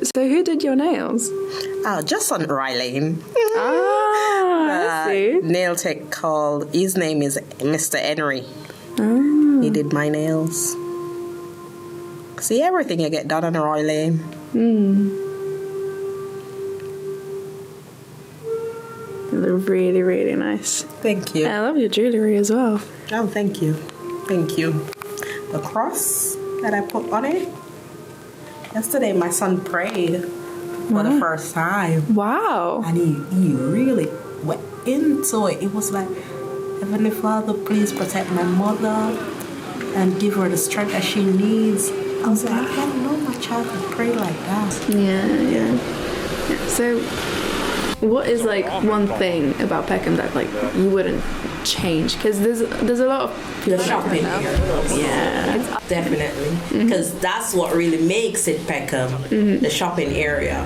So who did your nails? Oh, just on Rylane. I see. Nail tech called, his name is Mr. Henry. Oh. He did my nails. See, everything you get done on Rylane. They look really, really nice. Thank you. I love your jewellery as well. Oh, thank you. Thank you. The cross that I put on it. Yesterday, my son prayed for the first time. Wow. And he really went into it. It was like, Heavenly Father, please protect my mother and give her the strength that she needs. I was like, I don't know my child could pray like that. Yeah. So, what is like one thing about Peckham that like you wouldn't change? Because there's a lot of The shopping area. Yeah. Definitely. Because that's what really makes it Peckham, the shopping area.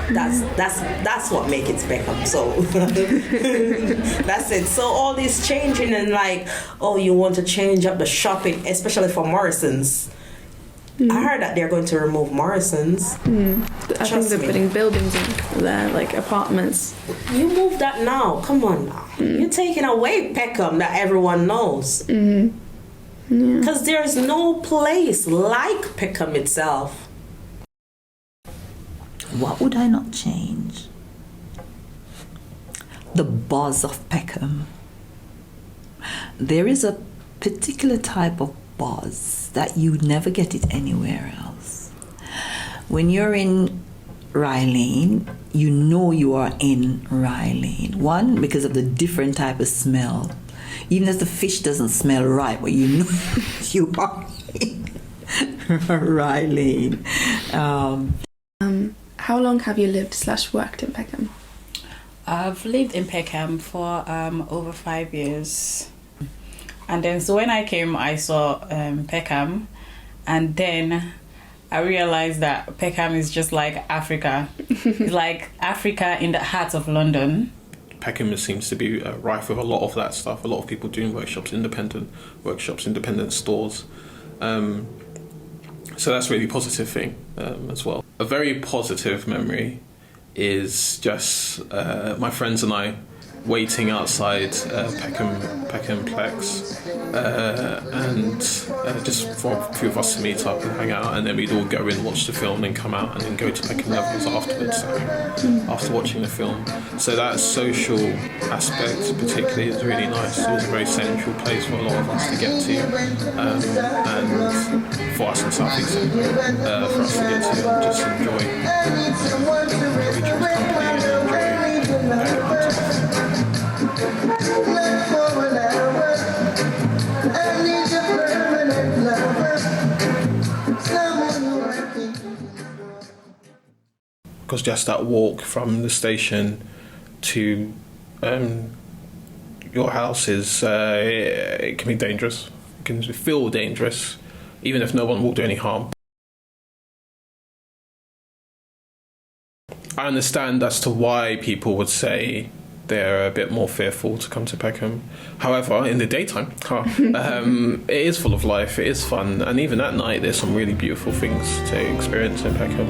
That's what makes it Peckham. So that's it. So all this changing and like, oh, you want to change up the shopping, especially for Morrison's. I heard that they're going to remove Morrison's. I think they're putting buildings in there, like apartments. You move that now. Come on now. You're taking away Peckham that everyone knows. Because there's no place like Peckham itself. What would I not change? The buzz of Peckham. There is a particular type of buzz that you never get it anywhere else. When you're in Rylane, you know you are in Rylane. One, because of the different type of smell. Even if the fish doesn't smell right, but you know you are in Rylane. How long have you lived/worked in Peckham? I've lived in Peckham for over 5 years. And then, so when I came, I saw Peckham, and then I realized that Peckham is just like Africa. It's like Africa in the heart of London. Peckham seems to be rife with a lot of that stuff. A lot of people doing independent stores. So that's a really positive thing as well. A very positive memory is just my friends and I waiting outside Peckham Plex, and just for a few of us to meet up and hang out, and then we'd all go in, watch the film, and come out and then go to Peckham Levels afterwards, after watching the film. So that social aspect particularly is really nice. It was a very central place for a lot of us to get to, and for us in South East, for us to get to and just enjoy each other's company and enjoy Peckham. Because just that walk from the station to your house is it can be dangerous. It can feel dangerous, even if no one will do any harm. I understand as to why people would say they're a bit more fearful to come to Peckham. However, in the daytime, it is full of life, it is fun, and even at night there's some really beautiful things to experience in Peckham.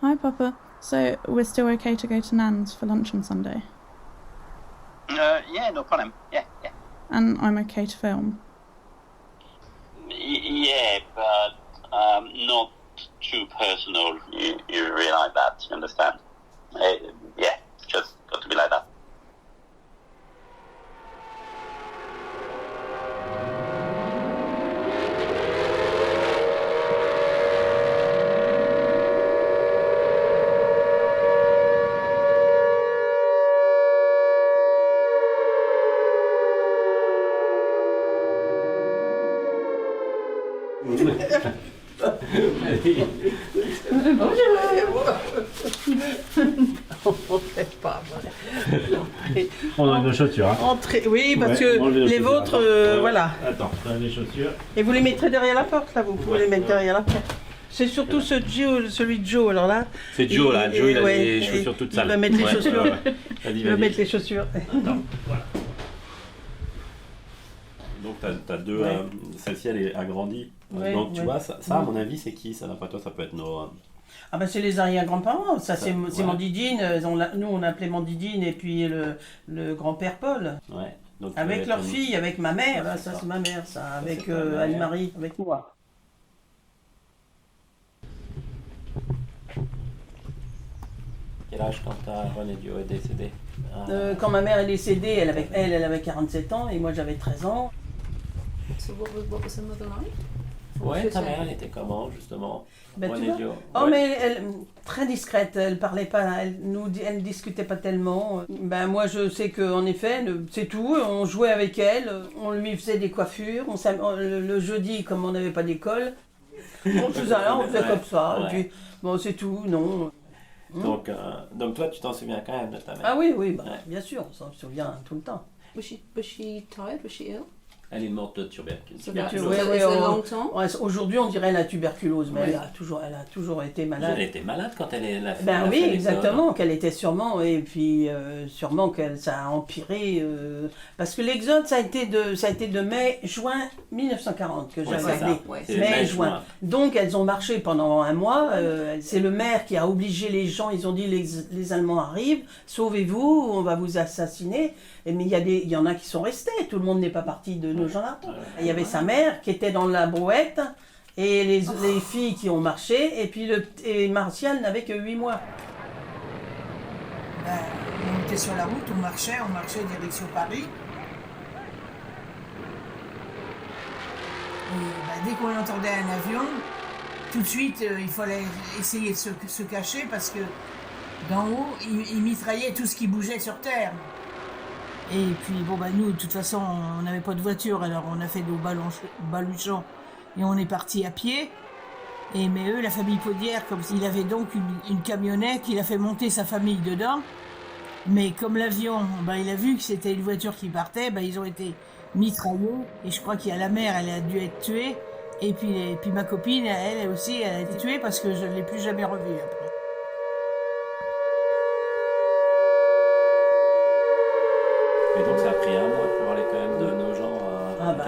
Hi, Papa. So we're still okay to go to Nan's for lunch on Sunday? Yeah, no problem. Yeah. And I'm okay to film? Yeah, but not too personal. You really like that, you understand? Yeah, just got to be like that. On enlève nos chaussures. Hein. Oui, parce Ouais, que les vôtres, voilà. Attends, on enlève les chaussures. Et vous les mettrez derrière la porte, là, vous pouvez les mettre derrière la porte. C'est surtout celui de Joe, alors là. C'est Joe, là. Joe, il a ouais, les chaussures toutes sales. Il va mettre les chaussures. Vas-y, Il va mettre les chaussures. Attends, voilà. Donc, t'as deux. Ouais. Celle-ci, elle est agrandie. Ouais, Donc, tu ouais. vois, ça, à mon avis, c'est qui ça? D'après toi, ça peut être nos. Ah ben c'est les arrière-grands-parents, ça c'est voilà. Mandidine, nous on appelait Mandidine et puis le grand-père Paul. Ouais. Donc, Avec leur fille, avec ma mère, là, ça c'est ma mère, ça, avec Anne-Marie, avec moi. Quel âge quand René Dio est décédé? Quand ma mère est décédée, elle avait 47 ans et moi j'avais 13 ans. So what was her mother like? Ouais, ta mère, elle était comment, justement? Ben, tu René vois. Dio. Oh Ouais. mais elle, très discrète, elle parlait pas, elle ne discutait pas tellement. Ben moi je sais qu'en effet, c'est tout, on jouait avec elle, on lui faisait des coiffures, le jeudi comme on n'avait pas d'école, on faisait comme ça, Ouais. et puis bon c'est tout, non. Donc toi, tu t'en souviens quand même de ta mère? Ah oui, bah, Ouais. bien sûr, on s'en souvient tout le temps. Was she tired? Was she ill? Elle est morte de tuberculose. So that Ouais, is ouais, a on- long time? Ouais, aujourd'hui on dirait la tuberculose, mais Ouais. elle a toujours été malade. Elle était malade quand elle a fait. Ben elle a oui, fait l'école. exactement, qu'elle était sûrement, et puis sûrement que ça a empiré, parce que l'exode ça a été de mai-juin 1940 que Ouais, j'ai c'est ça. regardé, Ouais. C'est mai-juin. Donc elles ont marché pendant un mois, c'est le maire qui a obligé les gens, ils ont dit les Allemands arrivent, sauvez-vous, on va vous assassiner, mais il y en a qui sont restés, tout le monde n'est pas parti de nos gens là. Il y avait sa mère qui était dans la brouette, et les filles qui ont marché, et puis et Martial n'avait que 8 mois. Ben, on était sur la route, on marchait direction Paris. Et ben, dès qu'on entendait un avion, tout de suite, il fallait essayer de se cacher parce que d'en haut, ils mitraillaient tout ce qui bougeait sur Terre. Et puis, bon, ben, nous, de toute façon, on n'avait pas de voiture, alors on a fait nos baluchons et on est parti à pied. Mais eux, la famille Paudière, comme il avait donc une camionnette, il a fait monter sa famille dedans. Mais comme l'avion, ben, il a vu que c'était une voiture qui partait, ben, ils ont été mitraillés. Et je crois qu'il y a la mère, elle a dû être tuée. Et puis ma copine, elle aussi, elle a été tuée parce que je ne l'ai plus jamais revue après. Et donc ça a pris un mois pour aller quand même de nos gens à. Ah bah,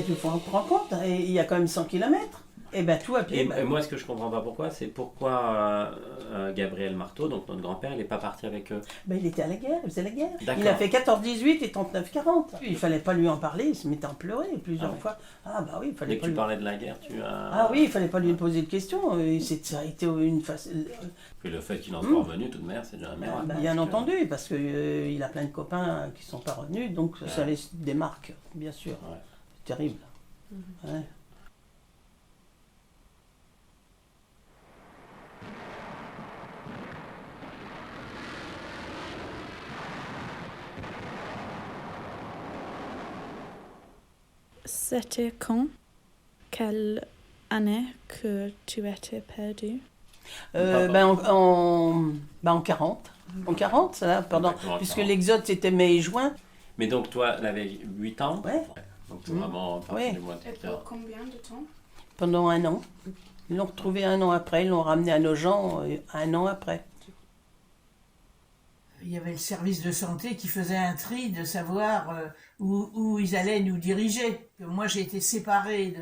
tu te rends compte, il y a quand même 100 km. Et ben tout à pied. Et moi, ce que je comprends pas pourquoi, c'est pourquoi Gabriel Marteau, donc notre grand-père, il n'est pas parti avec eux. Ben, il était à la guerre, il faisait la guerre. D'accord. Il a fait 14-18 et 39-40. Il fallait pas lui en parler, il se mettait en pleurer plusieurs fois. Ah bah oui, il fallait Dès que pas tu lui... parlais de la guerre, tu as. Ah oui, il fallait pas lui poser de questions. Ça a été une phase... Puis le fait qu'il en soit revenu, tout de même, c'est déjà un miracle. Bien entendu, parce que il a plein de copains qui sont pas revenus, donc ça laisse des marques, bien sûr. Ouais. C'est terrible. Ouais. C'était quand? Quelle année que tu étais perdu? En 40. En 40, ça, pardon, Exactement, puisque 40. l'exode c'était mai et juin. Mais donc toi, elle avait 8 ans. Ouais. Donc c'est vraiment parti Ouais. du mois de Et septembre. pour combien de temps? Pendant un an. Ils l'ont retrouvé un an après, ils l'ont ramené à nos gens un an après. Il y avait le service de santé qui faisait un tri de savoir où ils allaient nous diriger. Moi, j'ai été séparée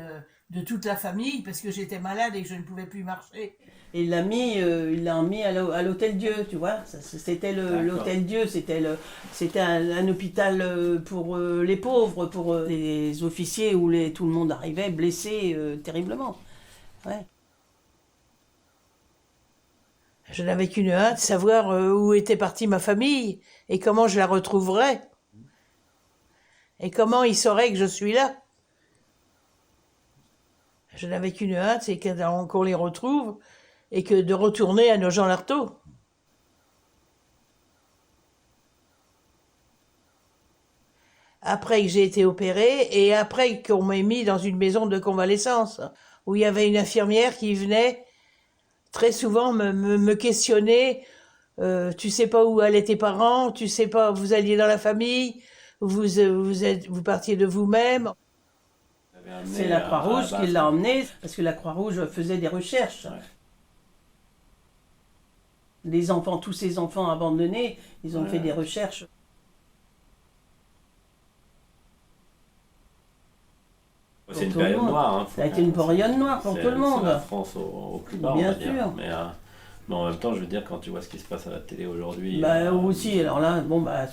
de toute la famille parce que j'étais malade et que je ne pouvais plus marcher. Et il l'a mis à l'Hôtel Dieu, tu vois. C'était l'Hôtel Dieu, c'était un hôpital pour les pauvres, pour les officiers où tout le monde arrivait blessé terriblement. Ouais. Je n'avais qu'une hâte, savoir où était partie ma famille et comment je la retrouverais. Et comment ils sauraient que je suis là. Je n'avais qu'une hâte, c'est qu'on les retrouve et que de retourner à Nogent-l'Artaud. Après que j'ai été opérée et après qu'on m'ait mis dans une maison de convalescence où il y avait une infirmière qui venait très souvent me questionner. Tu sais pas où allaient tes parents, tu sais pas, vous alliez dans la famille, vous partiez de vous-même. C'est la Croix-Rouge qui l'a emmené, parce que la Croix-Rouge faisait des recherches. Ouais. Les enfants, tous ces enfants abandonnés, ils ont fait des recherches. C'est une période noire. Hein, ça a été une période noire pour tout le monde. C'est la France au plus bas, bien sûr. Mais en même temps, je veux dire, quand tu vois ce qui se passe à la télé aujourd'hui... aussi, alors là,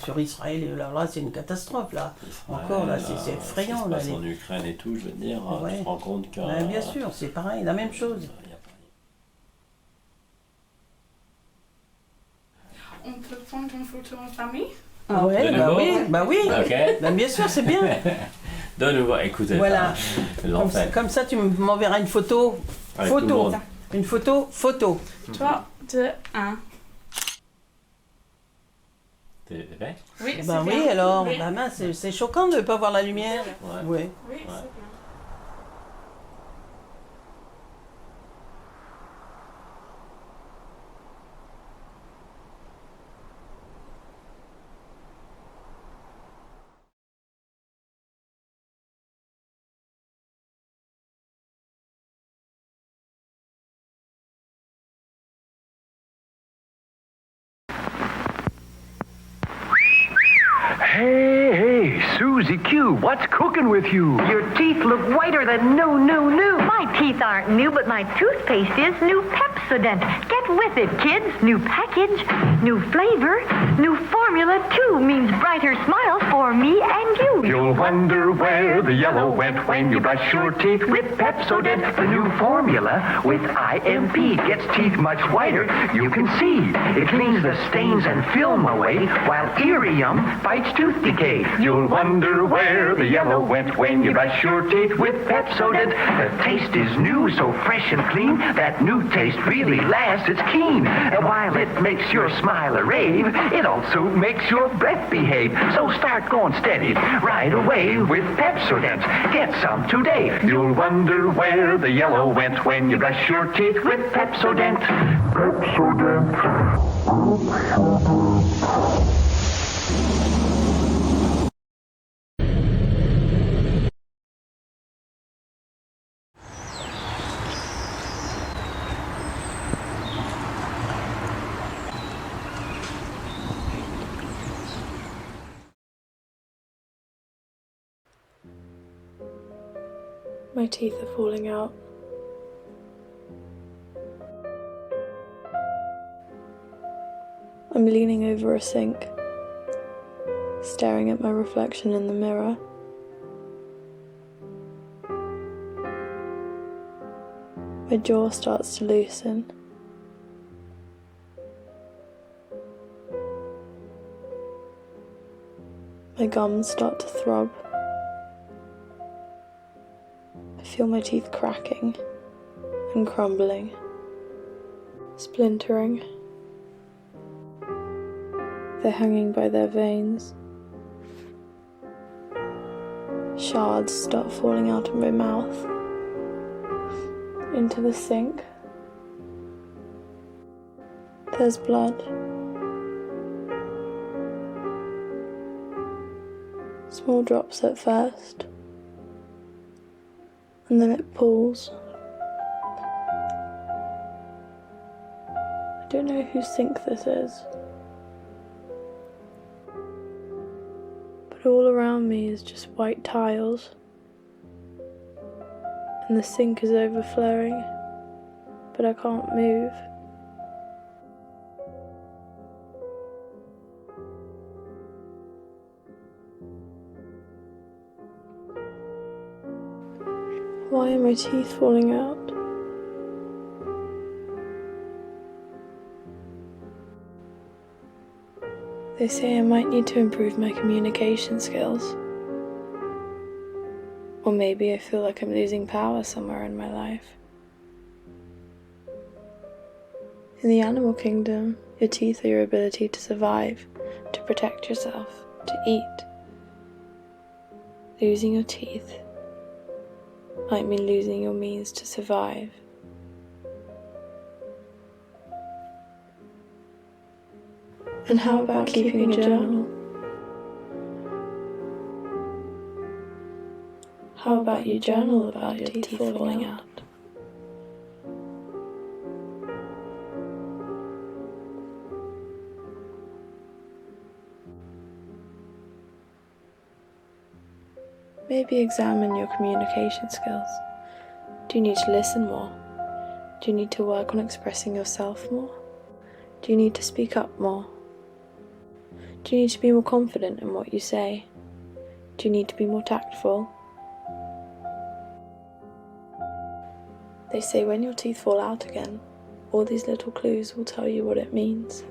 sur Israël, là c'est une catastrophe, là. Israël, encore, là, c'est effrayant. Ce qui se passe en Ukraine et tout, je veux dire, tu te rends compte que... bien sûr, c'est pareil, la même chose. On peut prendre une photo en famille? Ah ouais, oui. Okay. Bien sûr, c'est bien. De nouveau, écoutez. Voilà. Comme ça, tu m'enverras une photo. Avec photo. Une photo. 3, 2, 1. T'es prêt? Oui, oui, alors, mince, c'est choquant de ne pas voir la lumière. Oui, c'est bien. Hey, Susie Q, what's cooking with you? Your teeth look whiter than new. My teeth aren't new, but my toothpaste is new Pepsodent. Get with it, kids. New package, new flavor, new formula too means brighter smiles for me and you. You'll wonder where the yellow went when you brush your teeth with Pepsodent. The new formula with IMP gets teeth much whiter. You can see it cleans the stains and film away while Irium fights tooth decay. You'll wonder where the yellow went when you brush your teeth with Pepsodent. The taste is new, so fresh and clean. That new taste really lasts, it's keen. And while it makes your smile a rave, it also makes your breath behave. So start going steady right away with Pepsodent. Get some today. You'll wonder where the yellow went when you brush your teeth with Pepsodent. Pepsodent. My teeth are falling out. I'm leaning over a sink, staring at my reflection in the mirror. My jaw starts to loosen. My gums start to throb. I feel my teeth cracking and crumbling, splintering. They're hanging by their veins. Shards start falling out of my mouth, into the sink. There's blood. Small drops at first, and then it pools. I don't know whose sink this is, but all around me is just white tiles, and the sink is overflowing, but I can't move. Why are my teeth falling out? They say I might need to improve my communication skills. Or maybe I feel like I'm losing power somewhere in my life. In the animal kingdom, your teeth are your ability to survive, to protect yourself, to eat. Losing your teeth might mean losing your means to survive. And how about keeping a journal? How about you journal about your teeth falling out? Maybe examine your communication skills. Do you need to listen more? Do you need to work on expressing yourself more? Do you need to speak up more? Do you need to be more confident in what you say? Do you need to be more tactful? They say when your teeth fall out again, all these little clues will tell you what it means.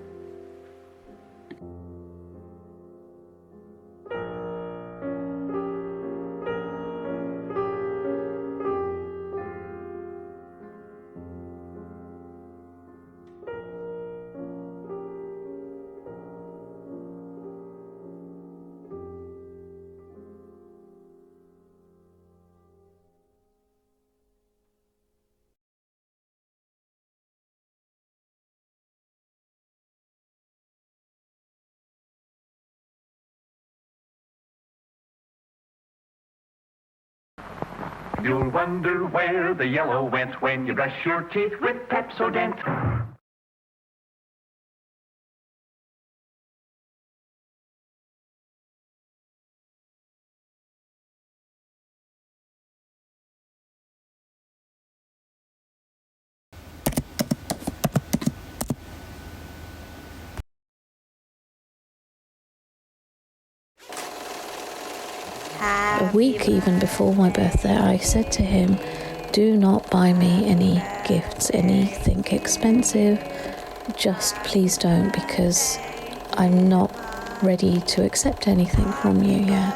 You'll wonder where the yellow went when you brush your teeth with Pepsodent. A week even before my birthday, I said to him, do not buy me any gifts, anything expensive. Just please don't, because I'm not ready to accept anything from you yet.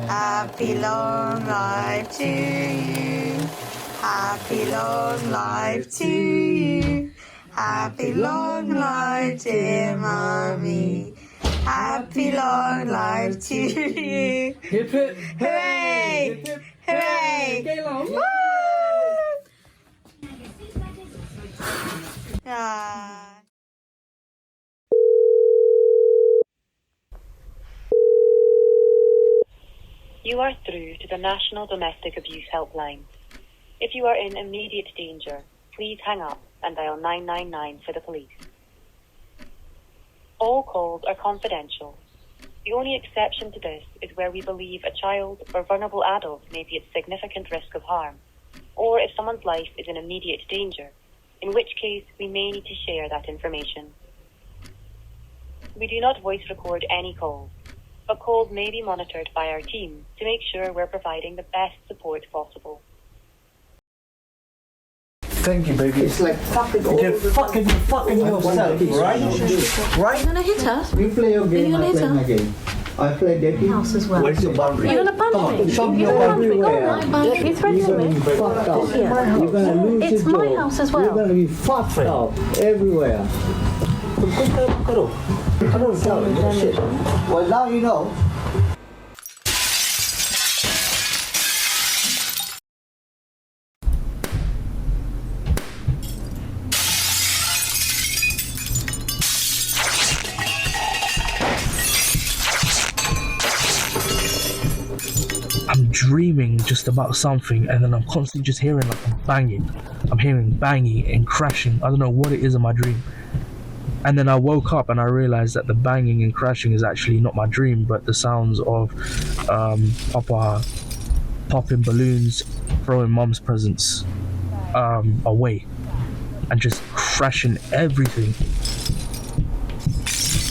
Happy long life to you. Happy long life to you. Happy long life, dear mommy. Happy long life to you. Hip hip. Hooray! Hip hip. Hooray! Woo! Ah. You are through to the National Domestic Abuse Helpline. If you are in immediate danger, please hang up and dial 999 for the police. All calls are confidential. The only exception to this is where we believe a child or vulnerable adult may be at significant risk of harm, or if someone's life is in immediate danger, in which case we may need to share that information. We do not voice record any calls, but calls may be monitored by our team to make sure we're providing the best support possible. Thank you, baby. It's like fucking fucking yourself, right? Right? You're gonna hit us? You play your game, I play my game. I play that game. House as well. Where's your boundary? You're gonna punch me. Show me your boundary. You threaten me. You're gonna lose It's your my job. house as well. You're gonna be fucked up everywhere. Well, now you know. I'm dreaming just about something, and then I'm constantly just hearing like banging. I'm hearing banging and crashing. I don't know what it is in my dream. And then I woke up and I realized that the banging and crashing is actually not my dream, but the sounds of Papa popping balloons, throwing mum's presents away, and just crashing everything.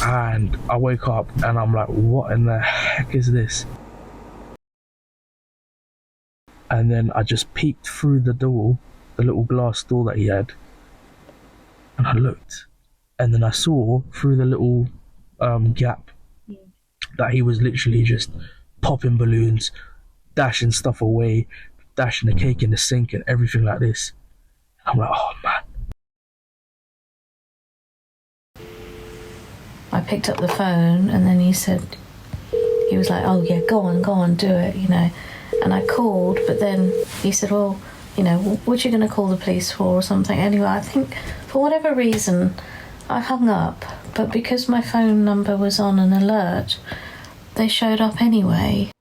And I wake up and I'm like, what in the heck is this? And then I just peeked through the door, the little glass door that he had, and I looked, and then I saw through the little gap that he was literally just popping balloons, dashing stuff away, dashing the cake in the sink and everything like this. I'm like, oh man. I picked up the phone and then he was like, oh yeah, go on, do it, you know. And I called, but then he said, well, you know, what are you going to call the police for or something? Anyway, I think for whatever reason, I hung up, but because my phone number was on an alert, they showed up anyway.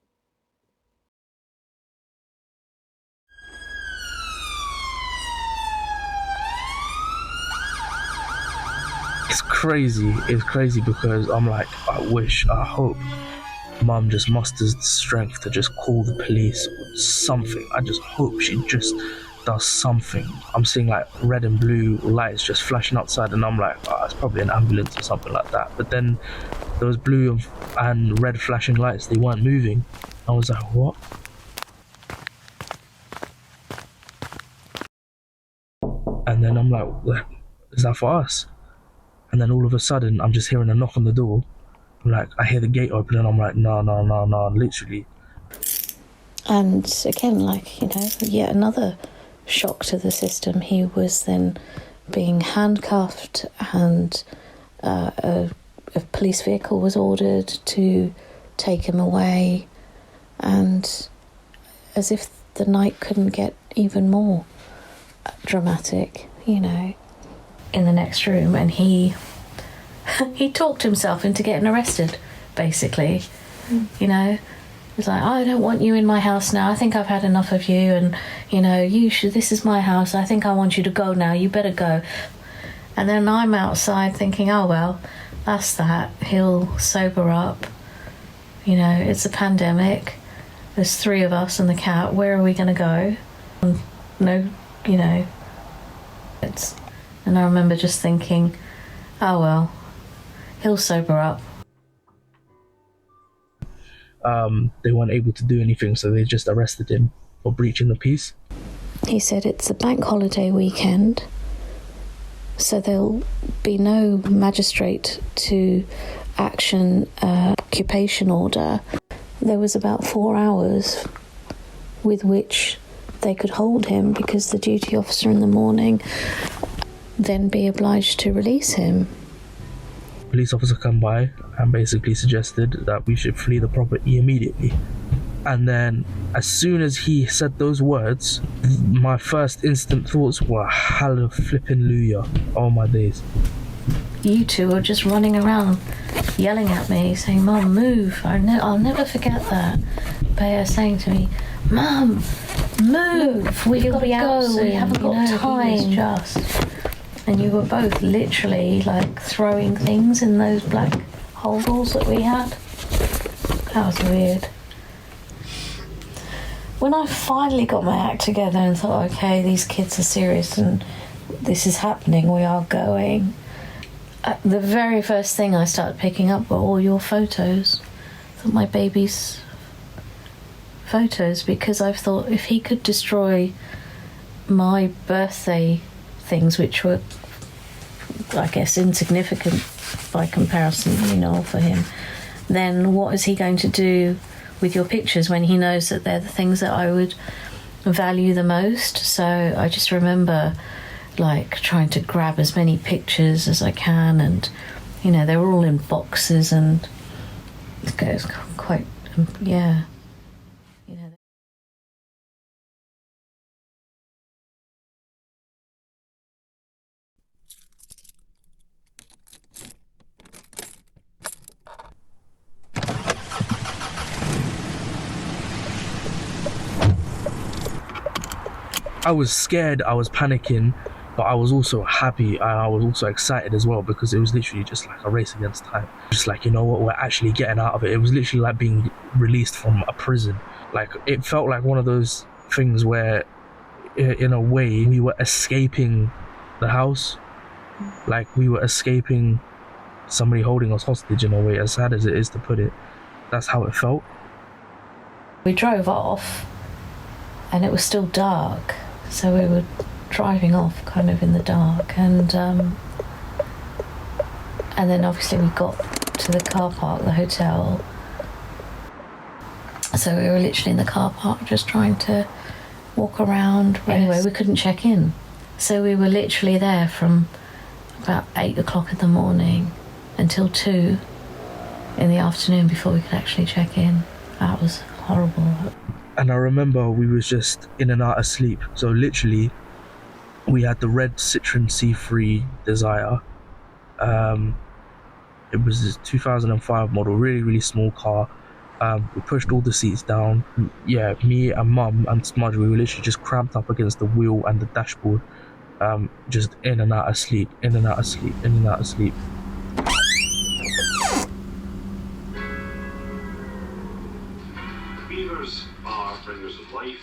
It's crazy because I'm like, I hope Mum just musters the strength to just call the police or something. I just hope she just does something. I'm seeing like red and blue lights just flashing outside, and I'm like, oh, it's probably an ambulance or something like that. But then those blue and red flashing lights, they weren't moving. I was like, what? And then I'm like, is that for us? And then all of a sudden, I'm just hearing a knock on the door. I'm like, I hear the gate open, and I'm like, no, literally. And again, like, you know, yet another shock to the system. He was then being handcuffed, and a police vehicle was ordered to take him away. And as if the night couldn't get even more dramatic, you know, in the next room, and he talked himself into getting arrested, basically. You know, he's like, I don't want you in my house now, I think I've had enough of you, and you know, this is my house, I think I want you to go now, you better go. And then I'm outside thinking, oh well, that's that, he'll sober up, you know, it's a pandemic, there's 3 of us and the cat, where are we going to go? No, you know, and I remember just thinking, oh well, he'll sober up. They weren't able to do anything, so they just arrested him for breaching the peace. He said it's a bank holiday weekend, so there'll be no magistrate to action occupation order. There was about 4 hours with which they could hold him, because the duty officer in the morning then be obliged to release him. Police officer come by and basically suggested that we should flee the property immediately. And then as soon as he said those words, my first instant thoughts were hallelujah. Oh my days. You two are just running around yelling at me, saying, Mum, move. I'll never forget that. Bea saying to me, Mum, move. We've got to go. We haven't got time. And you were both literally like throwing things in those black holes that we had. That was weird. When I finally got my act together and thought, okay, these kids are serious and this is happening, we are going, the very first thing I started picking up were all your photos. My baby's photos, because I've thought if he could destroy my birthday things, which were, I guess, insignificant by comparison, you know, for him, then what is he going to do with your pictures when he knows that they're the things that I would value the most? So I just remember like trying to grab as many pictures as I can, and you know, they were all in boxes, and it was quite yeah. I was scared, I was panicking, But I was also happy and I was also excited as well, because it was literally just like a race against time. Just like, you know what, we're actually getting out of it. It was literally like being released from a prison. Like, it felt like one of those things where, in a way, we were escaping the house. Like, we were escaping somebody holding us hostage, in a way, as sad as it is to put it. That's how it felt. We drove off and it was still dark, so we were driving off kind of in the dark, and then obviously we got to the car park, the hotel, so we were literally in the car park just trying to walk around. Yes. Anyway, we couldn't check in, so we were literally there from about 8 o'clock in the morning until 2 in the afternoon before we could actually check in. That was horrible. And I remember we was just in and out of sleep, so literally we had the red Citroen C3 Desire. It was this 2005 model, really, really small car. We pushed all the seats down. Yeah, me and Mum and Smudge, we were literally just cramped up against the wheel and the dashboard, just in and out of sleep, in and out of sleep, in and out of sleep. Beavers are bringers of life.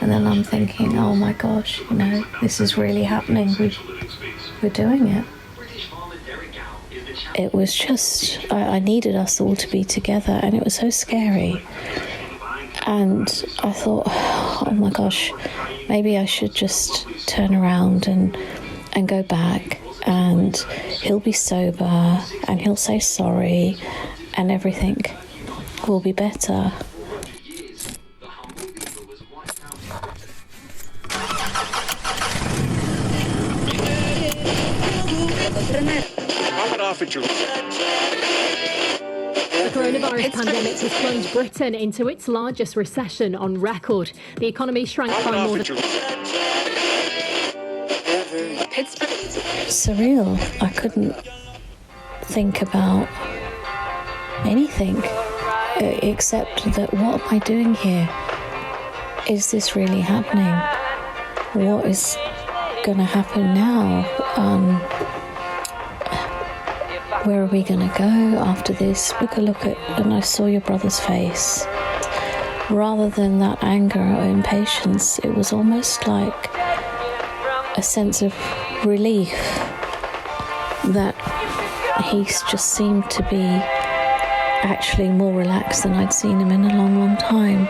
And then I'm thinking, oh my gosh, you know, this is really happening. We're doing it. It was just, I needed us all to be together, and it was so scary. And I thought, oh my gosh, maybe I should just turn around and go back, and he'll be sober and he'll say sorry and everything will be better. The coronavirus pandemic has plunged Britain into its largest recession on record. The economy shrank by more than... Surreal. I couldn't think about anything except that, what am I doing here? Is this really happening? What is going to happen now? Where are we going to go after this? Took a look at, and I saw your brother's face. Rather than that anger or impatience, it was almost like a sense of relief that he just seemed to be actually more relaxed than I'd seen him in a long, long time.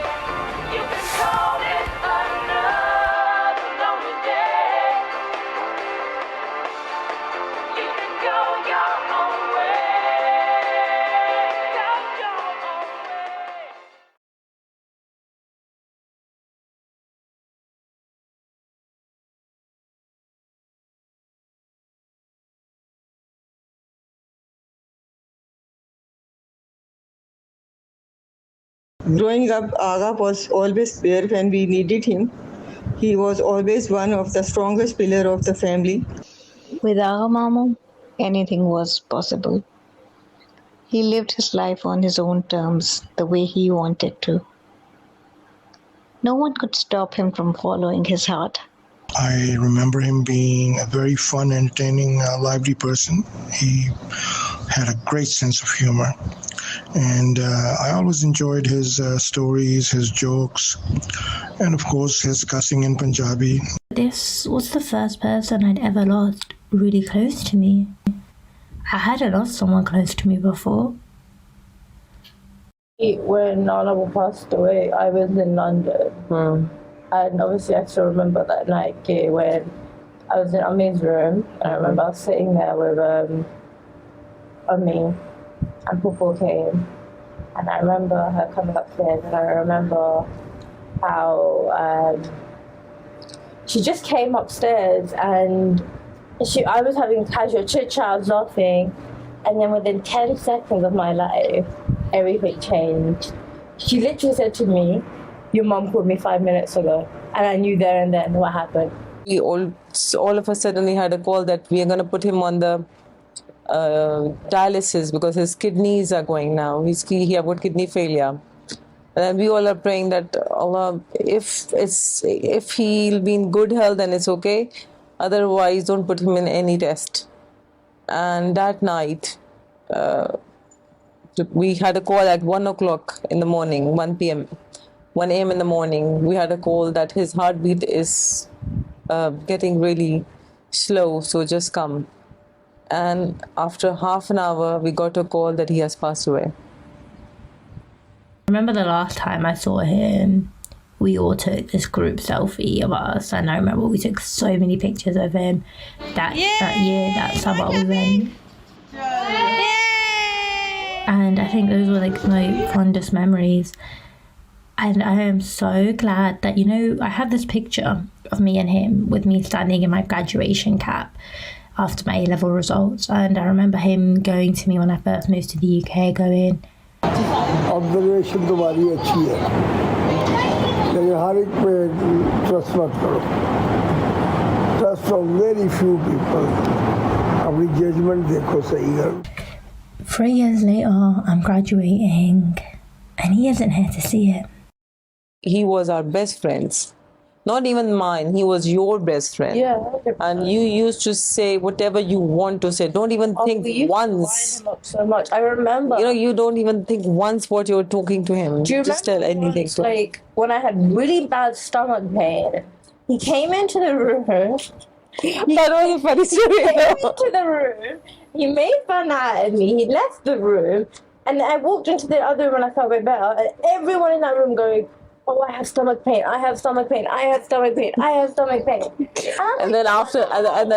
Growing up, Aga was always there when we needed him. He was always one of the strongest pillars of the family. With Aga Mamu, anything was possible. He lived his life on his own terms, the way he wanted to. No one could stop him from following his heart. I remember him being a very fun, entertaining, lively person. He had a great sense of humor. And I always enjoyed his stories, his jokes, and of course his cussing in Punjabi. This was the first person I'd ever lost really close to me. I hadn't lost someone close to me before. When Nana passed away, I was in London. And obviously I still remember that night when I was in Ami's room. And I remember I was sitting there with Ami, and Pupu came. And I remember her coming upstairs, and I remember how she just came upstairs, and I was having casual chit-chat, I was laughing, and then within 10 seconds of my life, everything changed. She literally said to me, "Your mom called me 5 minutes ago," and I knew there and then what happened. We all of us suddenly had a call that we are going to put him on the dialysis because his kidneys are going now. He have got kidney failure. And we all are praying that Allah, if he'll be in good health, then it's okay. Otherwise, don't put him in any test. And that night, we had a call at 1 o'clock in the morning, 1 p.m., 1 a.m. in the morning. We had a call that his heartbeat is getting really slow, so just come. And after half an hour, we got a call that he has passed away. I remember the last time I saw him, we all took this group selfie of us, and I remember we took so many pictures of him that year, that summer we went. And I think those were like my fondest memories. And I am so glad that, I have this picture of me and him with me standing in my graduation cap after my A-level results. And I remember him going to me when I first moved to the UK, going, observation तुम्हारी अच्छी है लेकिन हर एक पे trust मत करो trust from very few people अपनी judgement देखो सही करो 3 years later, I'm graduating and he isn't here to see it. He was our best friends. Not even mine. He was your best friend. Yeah. And you used to say whatever you want to say. Don't even think we used once. to wind him up so much. I remember. You don't even think once what you're talking to him. Do you just tell anything once, to him. like when I had really bad stomach pain, he came into the room. That was a funny story. He came into the room. He made fun out of me. He left the room, and I walked into the other room and I felt a bit better. And everyone in that room going, "Oh, I have stomach pain. I have stomach pain. I have stomach pain. I have stomach pain." And then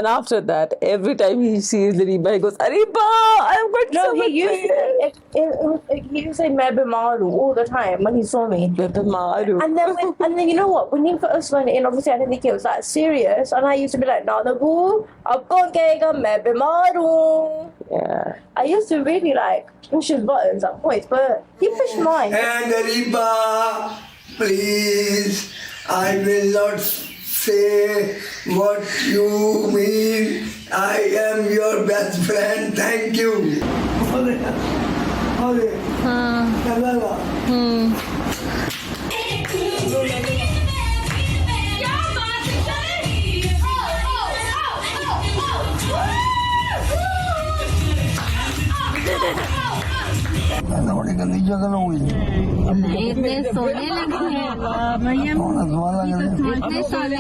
after that, every time he sees Ariba, he goes, "Ariba, I've got stomach he used to, he used to say "Mebimaru" all the time when he saw me. Mebimaru. And then you know what? When he first went in, obviously I didn't think it was that serious, and I used to be like, "Nanabu, Abko Gega Mebimaru." Yeah. I used to really like push his buttons at points, but he pushed mine. And Ariba, please, I will not say what you mean. I am your best friend. Thank you. इतने सोने लगे हैं मरियम इतने सोने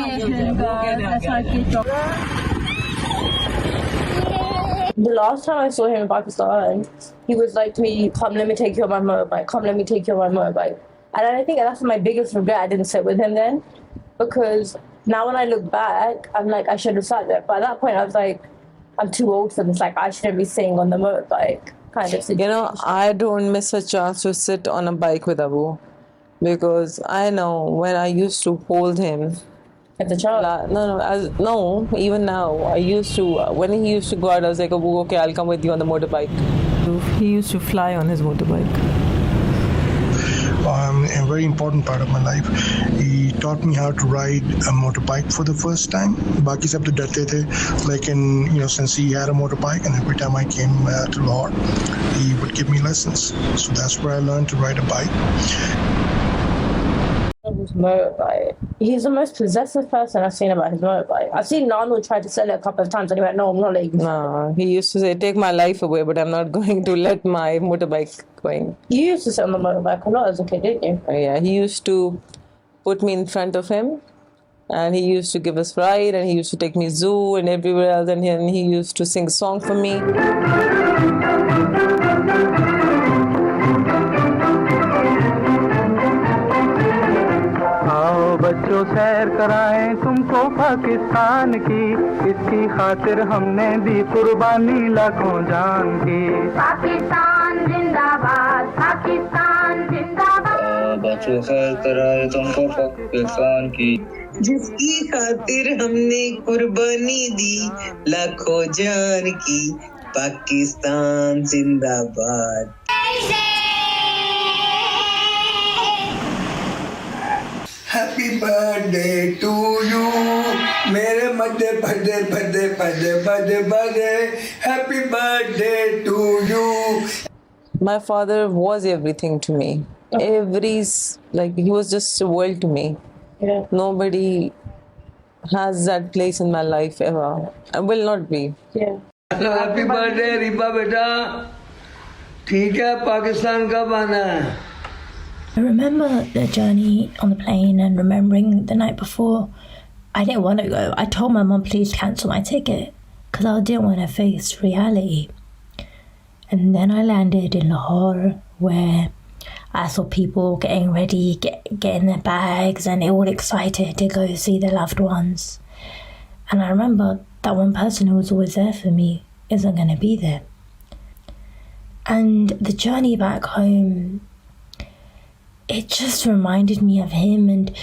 The last time I saw him in Pakistan, he was like to me, "Come, let me take you on my motorbike. Come, let me take you on my motorbike." And I think that's my biggest regret. I didn't sit with him then, because now when I look back, I'm like, I should have sat there. But at that point, I was like, I'm too old for this. Like, I shouldn't be sitting on the motorbike. Kind of situation. I don't miss a chance to sit on a bike with Abu, because I know when I used to hold him as a child. No, even now. I used to when he used to go out, I was like, Abu, okay, I'll come with you on the motorbike. He used to fly on his motorbike. A very important part of my life. He taught me how to ride a motorbike for the first time. Baki sab to darte the, lekin since he had a motorbike, and every time I came to Lahore, he would give me lessons. So that's where I learned to ride a bike. His motorbike. He's the most possessive person I've seen about his motorbike. I've seen Nano try to sell it a couple of times and he went, "No, I'm not letting you." No, he used to say, "Take my life away, but I'm not going to let my motorbike go in." You used to sit on the motorbike a lot as a kid, didn't you? Yeah, he used to put me in front of him, and he used to give us ride, and he used to take me zoo and everywhere else, and he used to sing a song for me. आओ बच्चों सैर कराएं तुमको पाकिस्तान की इसकी खातिर हमने दी कुर्बानी लाखों जान की पाकिस्तान जिंदाबाद पाकिस्तान जिंदाबाद बच्चों सैर कराएं तुमको पाकिस्तान की जिसकी खातिर हमने कुर्बानी दी लाखों जान की पाकिस्तान जिंदाबाद Happy birthday to you, mere madhe bade. Happy birthday to you. My father was everything to me. He was just a world to me. Yeah. Nobody has that place in my life ever and will not be. Yeah. Happy birthday Ripa बेटा ठीक है पाकिस्तान कब आना है I remember the journey on the plane and remembering the night before. I didn't want to go. I told my mum, please cancel my ticket because I didn't want to face reality. And then I landed in Lahore where I saw people getting ready, getting their bags, and they're all excited to go see their loved ones. And I remember that one person who was always there for me isn't going to be there. And the journey back home, it just reminded me of him, and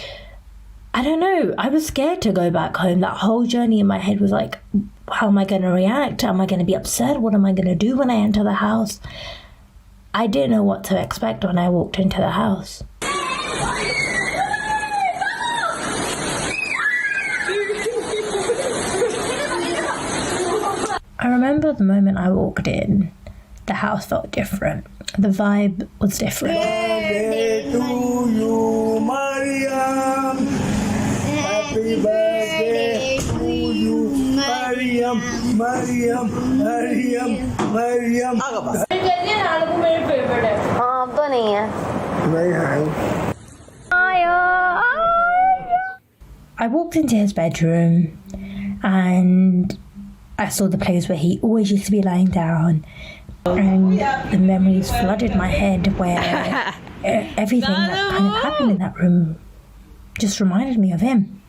I don't know, I was scared to go back home. That whole journey in my head was like, how am I going to react? Am I going to be upset? What am I going to do when I enter the house? I didn't know what to expect when I walked into the house. I remember the moment I walked in, the house felt different. The vibe was different. birthday to you Mariam happy birthday to you Mariam हाँ अब तो नहीं है I walked into his bedroom and I saw the place where he always used to be lying down, and the memories flooded my head where everything that kind of happened in that room just reminded me of him.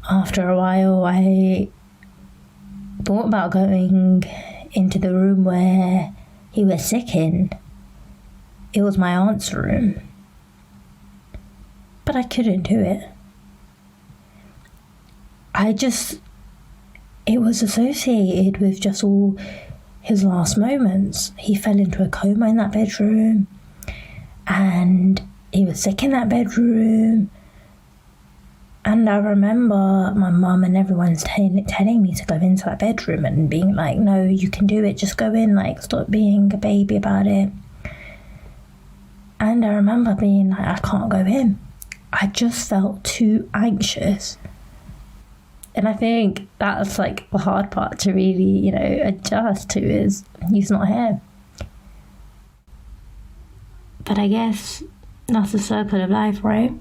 After a while, I thought about going into the room where he was sick in. It was my aunt's room. But I couldn't do it. It was associated with just all his last moments. He fell into a coma in that bedroom, and he was sick in that bedroom. And I remember my mum and everyone's telling me to go into that bedroom and being like, no, you can do it, just go in, like, stop being a baby about it. And I remember being like, I can't go in. I just felt too anxious. And I think that's like the hard part to really, adjust to, is he's not here. But I guess that's the circle of life, right?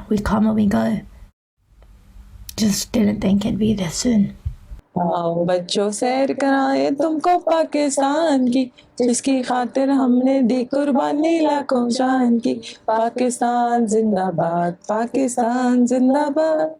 We come and we go. Just didn't think it'd be this soon. बच्चों सैर कराए तुमको पाकिस्तान की जिसकी खातिर हमने दी कुर्बानी लाखों जान की पाकिस्तान जिंदाबाद पाकिस्तान जिंदाबाद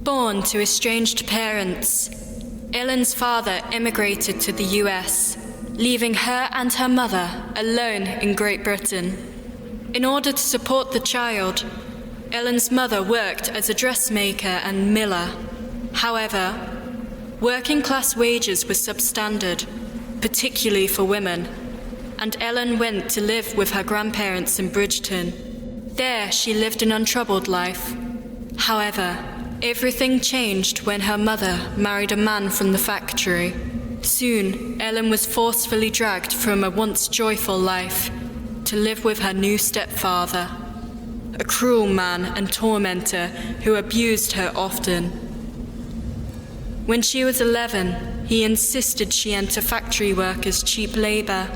Born to estranged parents, Ellen's father emigrated to the US, leaving her and her mother alone in Great Britain. In order to support the child, Ellen's mother worked as a dressmaker and miller. However, working-class wages were substandard, particularly for women, and Ellen went to live with her grandparents in Bridgeton. There she lived an untroubled life. However, everything changed when her mother married a man from the factory. Soon, Ellen was forcefully dragged from a once joyful life to live with her new stepfather, a cruel man and tormentor who abused her often. When she was 11, he insisted she enter factory work as cheap labor,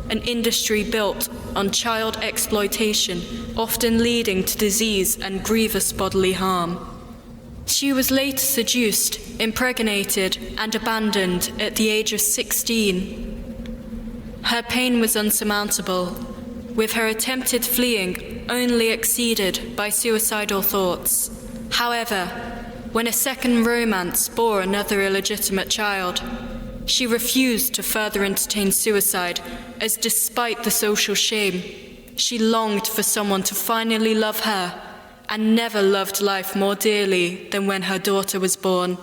an industry built on child exploitation, often leading to disease and grievous bodily harm. She was later seduced, impregnated, and abandoned at the age of 16. Her pain was unsurmountable, with her attempted fleeing only exceeded by suicidal thoughts. However, when a second romance bore another illegitimate child, she refused to further entertain suicide, as despite the social shame, she longed for someone to finally love her, and never loved life more dearly than when her daughter was born.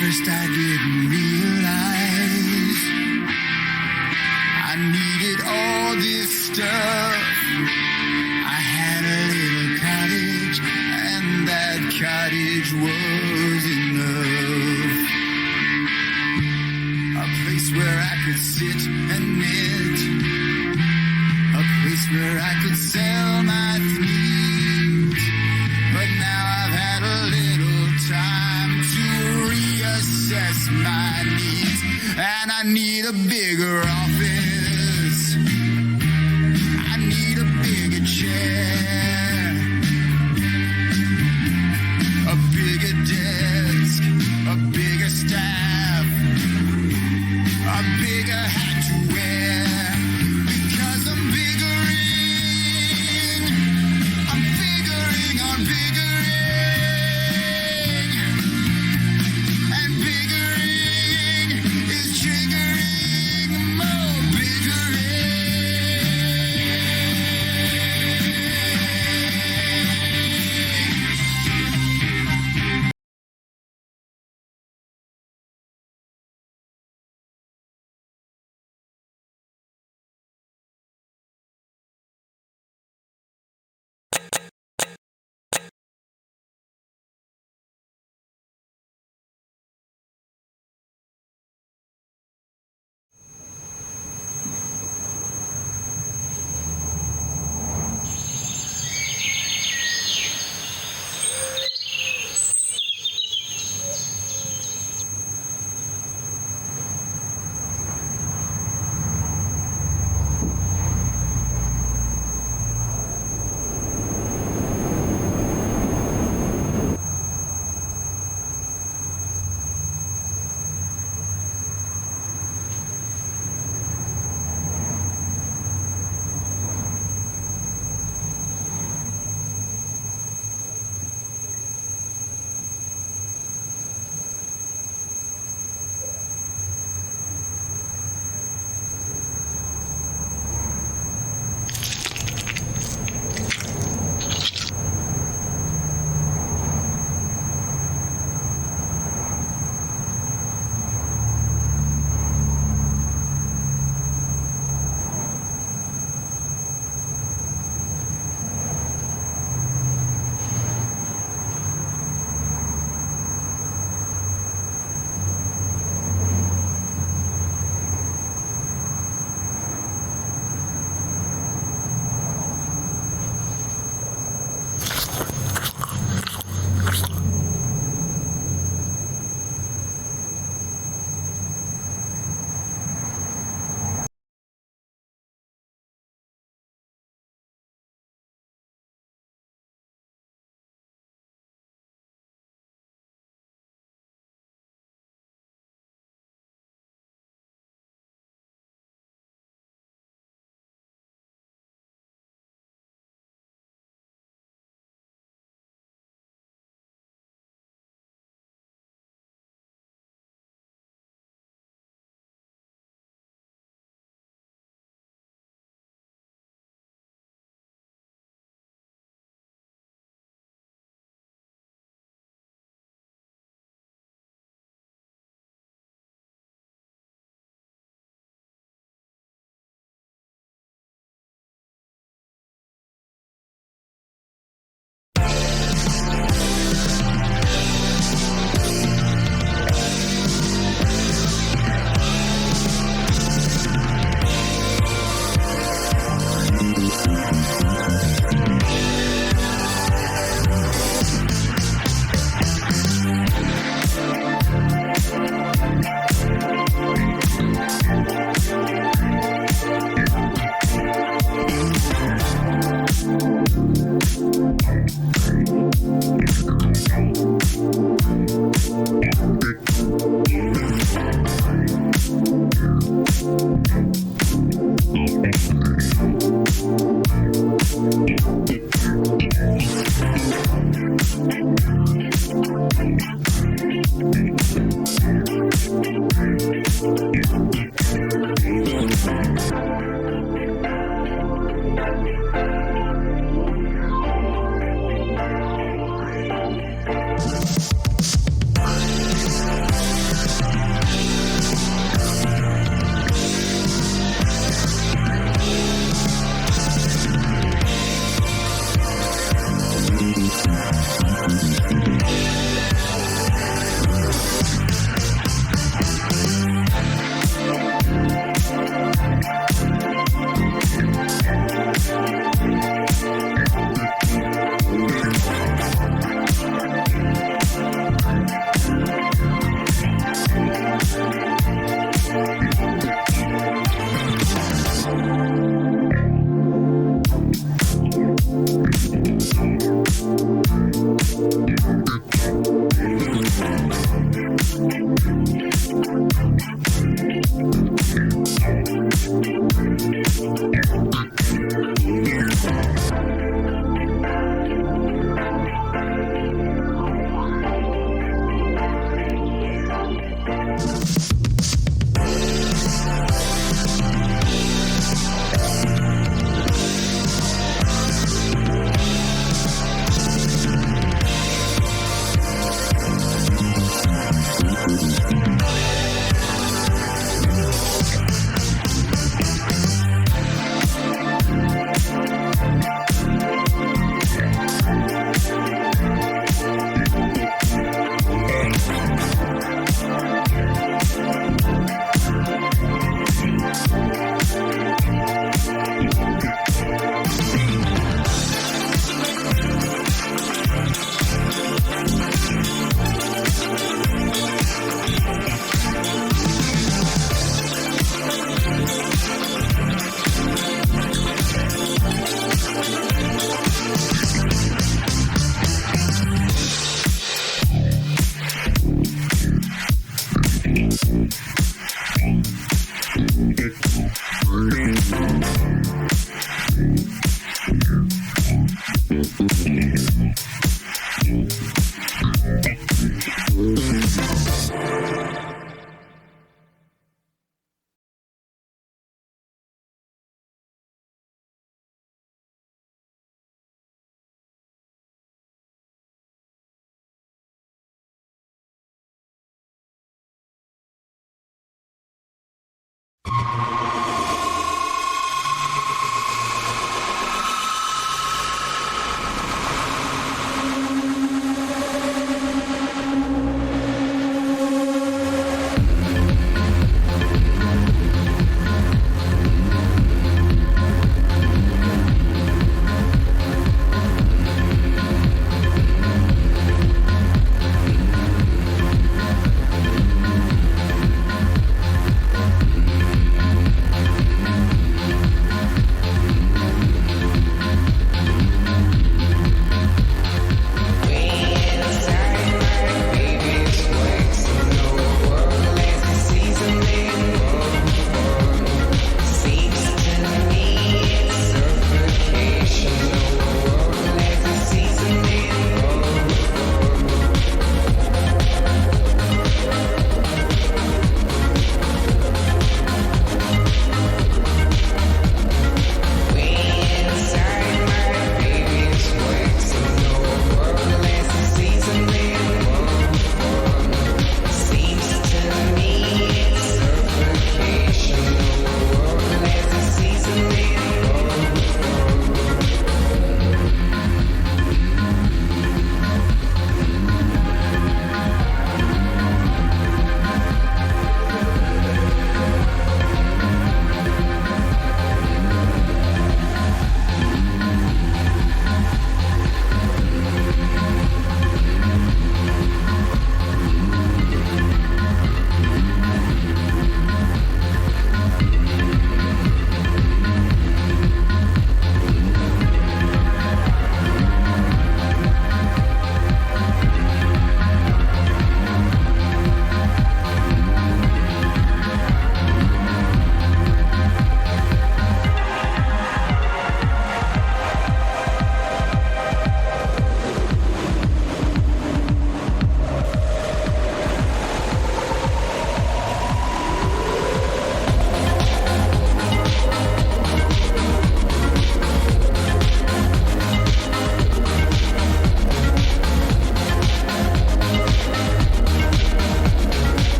first I didn't realize I needed all this stuff. I had a little cottage, and that cottage was enough. A place where I could sit and knit, a place where I could sell my things. But now I've had a little time to reassess my needs, and I need a bigger office. I need a bigger chair, a bigger desk, a bigger staff, a bigger hat to wear, because I'm biggering on biggering, and biggering is triggering more biggering.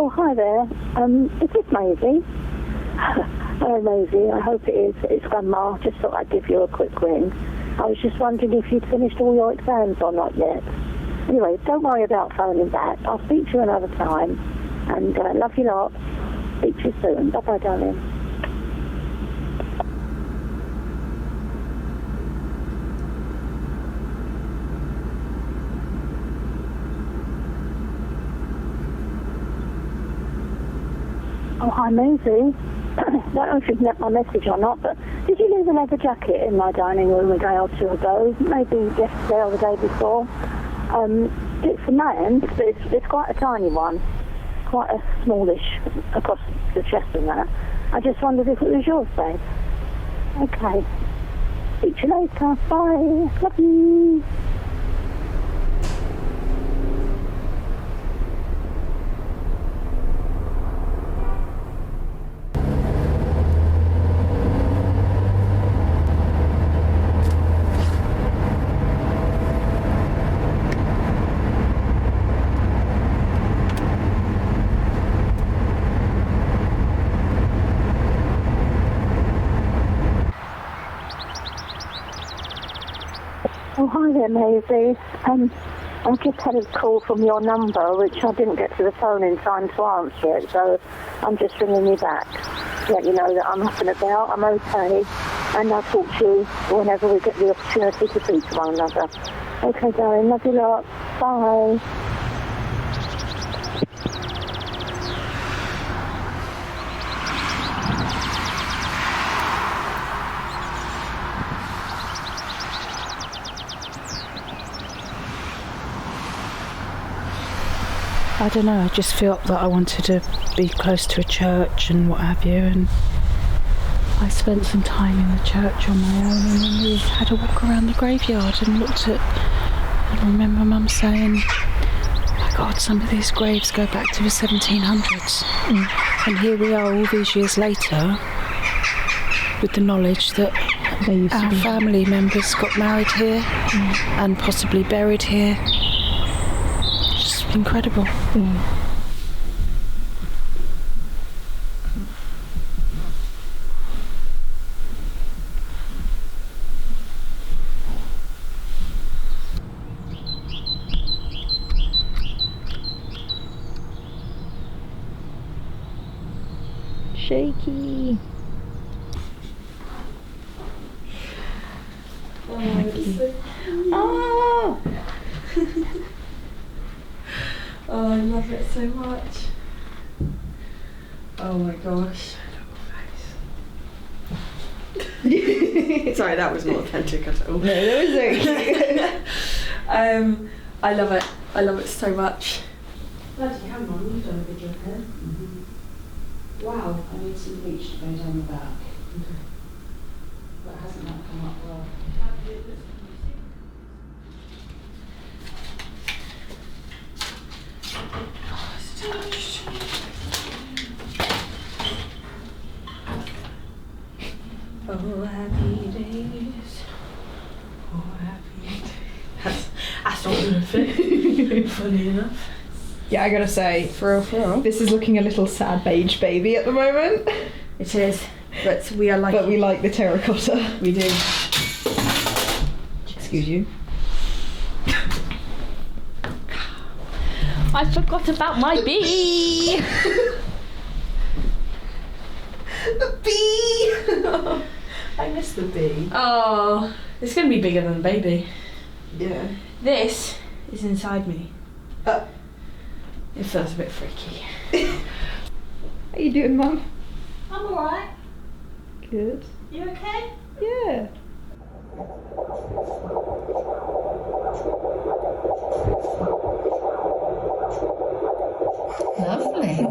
Oh, hi there. Is this Maisie? Hello, Maisie. I hope it is. It's Grandma. Just thought I'd give you a quick ring. I was just wondering if you'd finished all your exams or not yet. Anyway, don't worry about phoning back. I'll speak to you another time. And love you lot. Speak to you soon. Bye-bye, darling. Oh, hi, Maisie. I don't know if you've met my message or not, but did you leave a leather jacket in my dining room a day or two ago? Maybe yesterday or the day before. It's a man's, but it's quite a tiny one. Quite a smallish across the chest and that. I just wondered if it was yours, babe. Okay. Speak to you later. Bye. Love you. Oh, hi there, Maisie. I just had a call from your number, which I didn't get to the phone in time to answer it, so I'm just ringing you back to let you know that I'm up and about, I'm okay, and I'll talk to you whenever we get the opportunity to speak to one another. Okay, darling, love you lot. Bye. I don't know, I just felt that I wanted to be close to a church and what have you, and I spent some time in the church on my own, and then we had a walk around the graveyard and looked at, I remember Mum saying, oh my God, some of these graves go back to the 1700s. And here we are all these years later with the knowledge that our family members got married here and possibly buried here. Incredible. Shaky. Oh! Oh, I love it so much. Oh my gosh. Sorry, that was not authentic at all. No, that was very cute. I love it. I love it so much. Bloody hell, Mum, you've done a good job there. Wow, I need some bleach to go down the back. But hasn't that come up well? Oh, happy days. Oh, happy days. That's not going to fit. Funny enough. Yeah, I gotta say, for real, this is looking a little sad beige baby at the moment. It is, but we are like. But we like the terracotta. We do. Excuse you. I forgot about my bee. The bee. I miss the bee. Oh, it's going to be bigger than the baby. Yeah. This is inside me. It feels a bit freaky. How you doing, Mum? I'm alright. Good. You okay? Yeah. Lovely.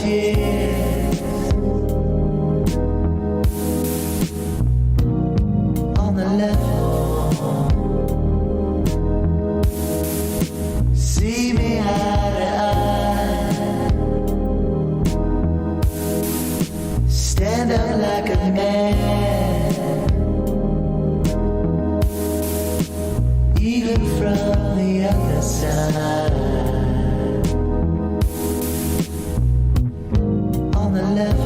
tears on the level. See me eye to eye. Stand up like a man, even from the other side. On the level.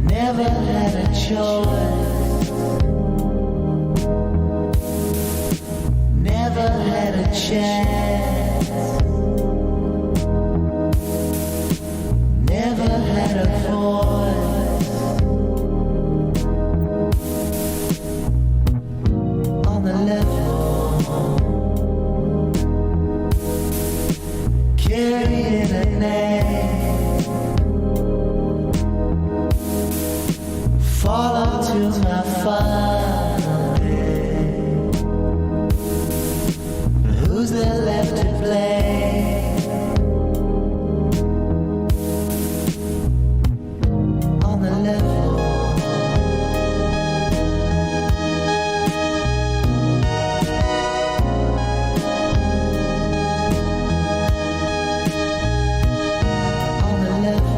Never had a choice, never had a chance, never had a voice on the level, carrying a name. Fall into my family. Who's there left to blame? On the level. On the level.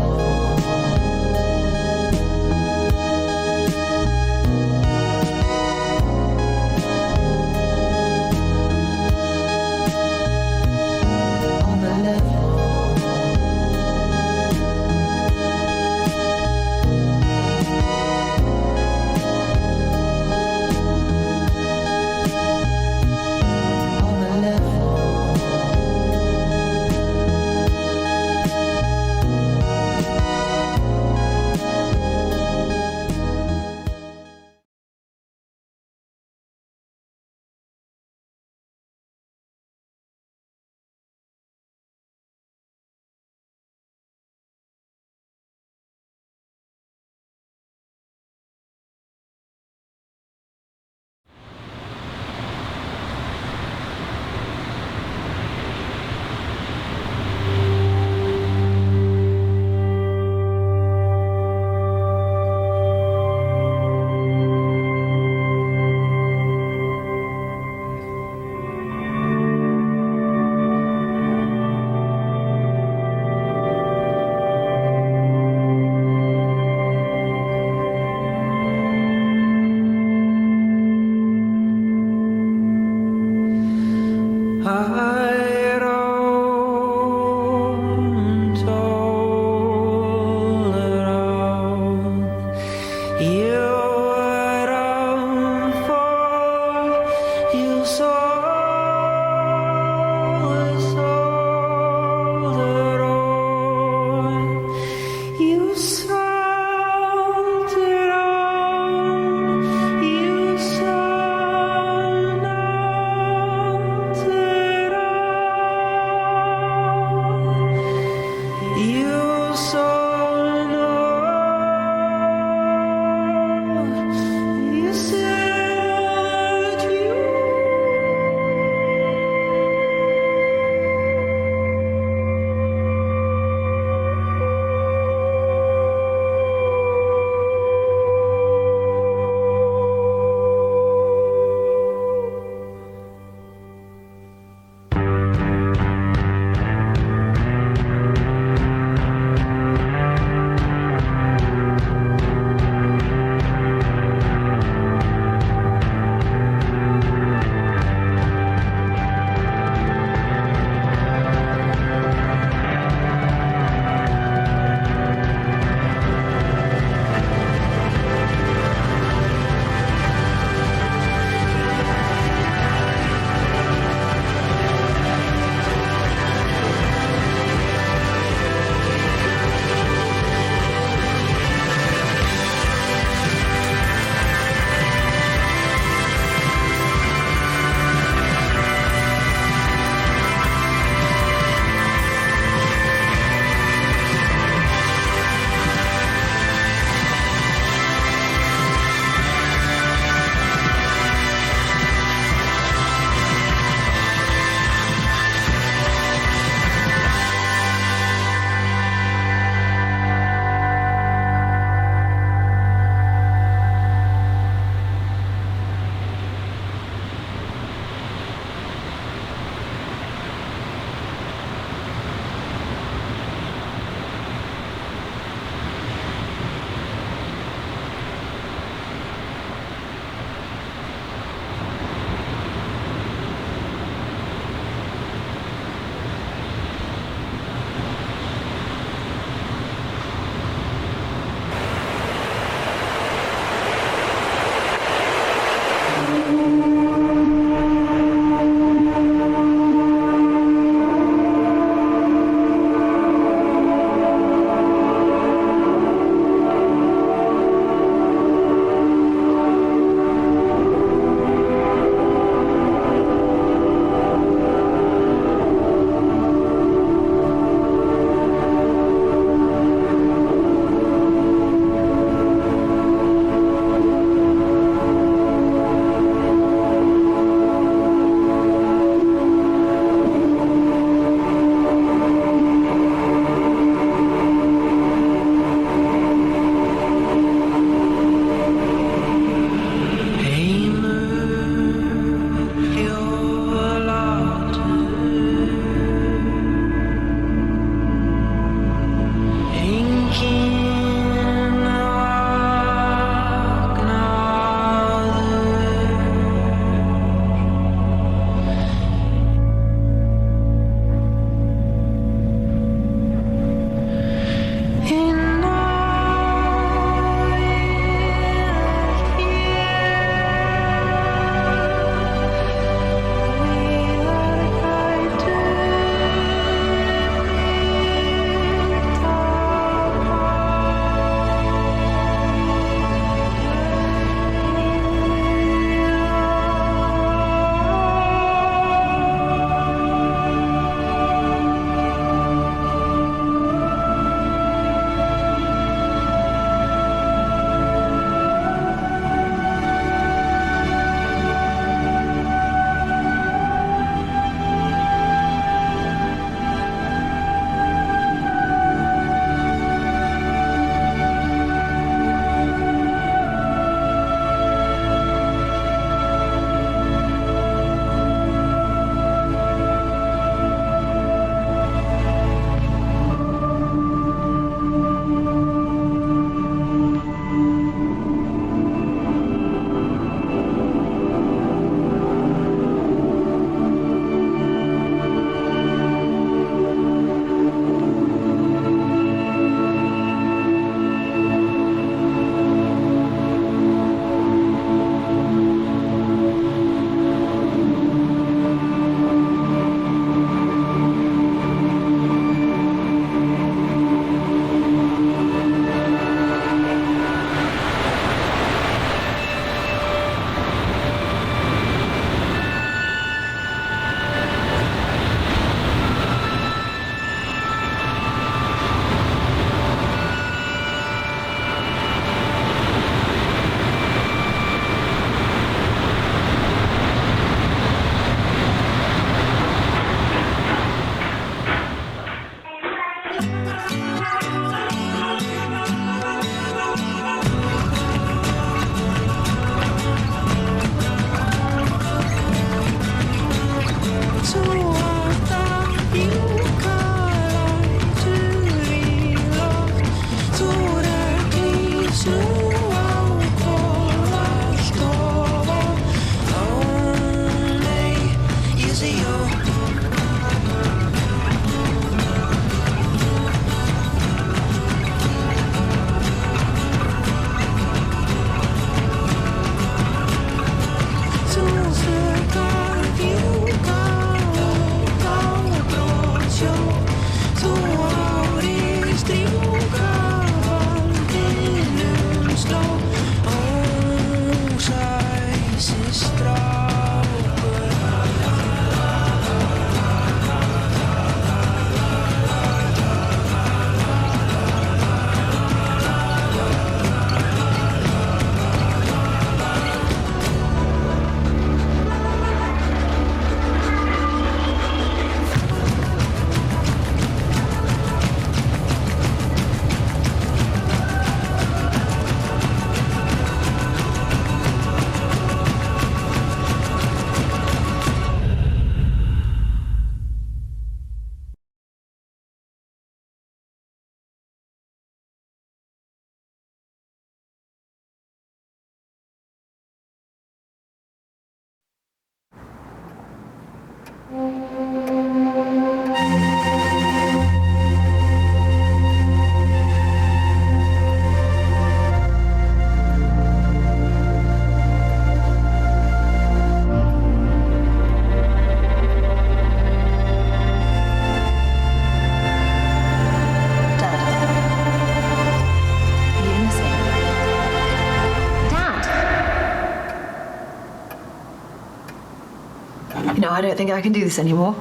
I don't think I can do this anymore.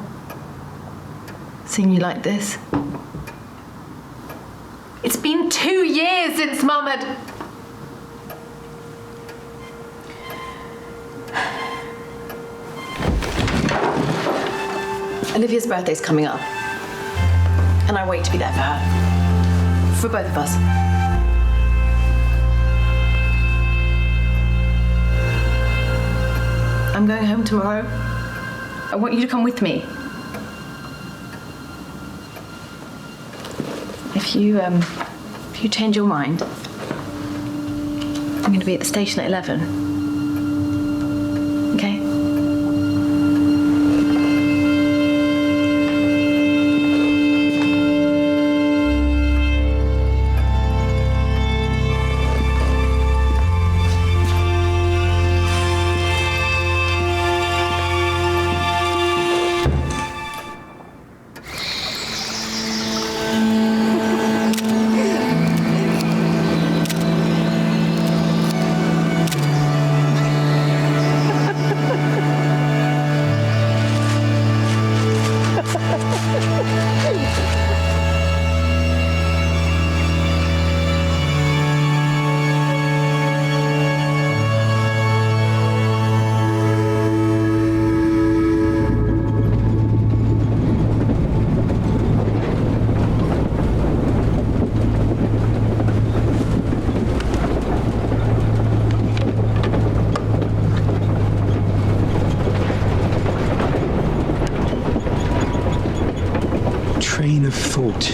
Seeing you like this. It's been 2 years since Mum had... Olivia's birthday's coming up. And I wait to be there for her. For both of us. I'm going home tomorrow. I want you to come with me. If you change your mind, I'm going to be at the station at 11. Okay? Train of thought.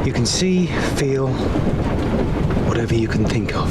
You can see, feel, whatever you can think of.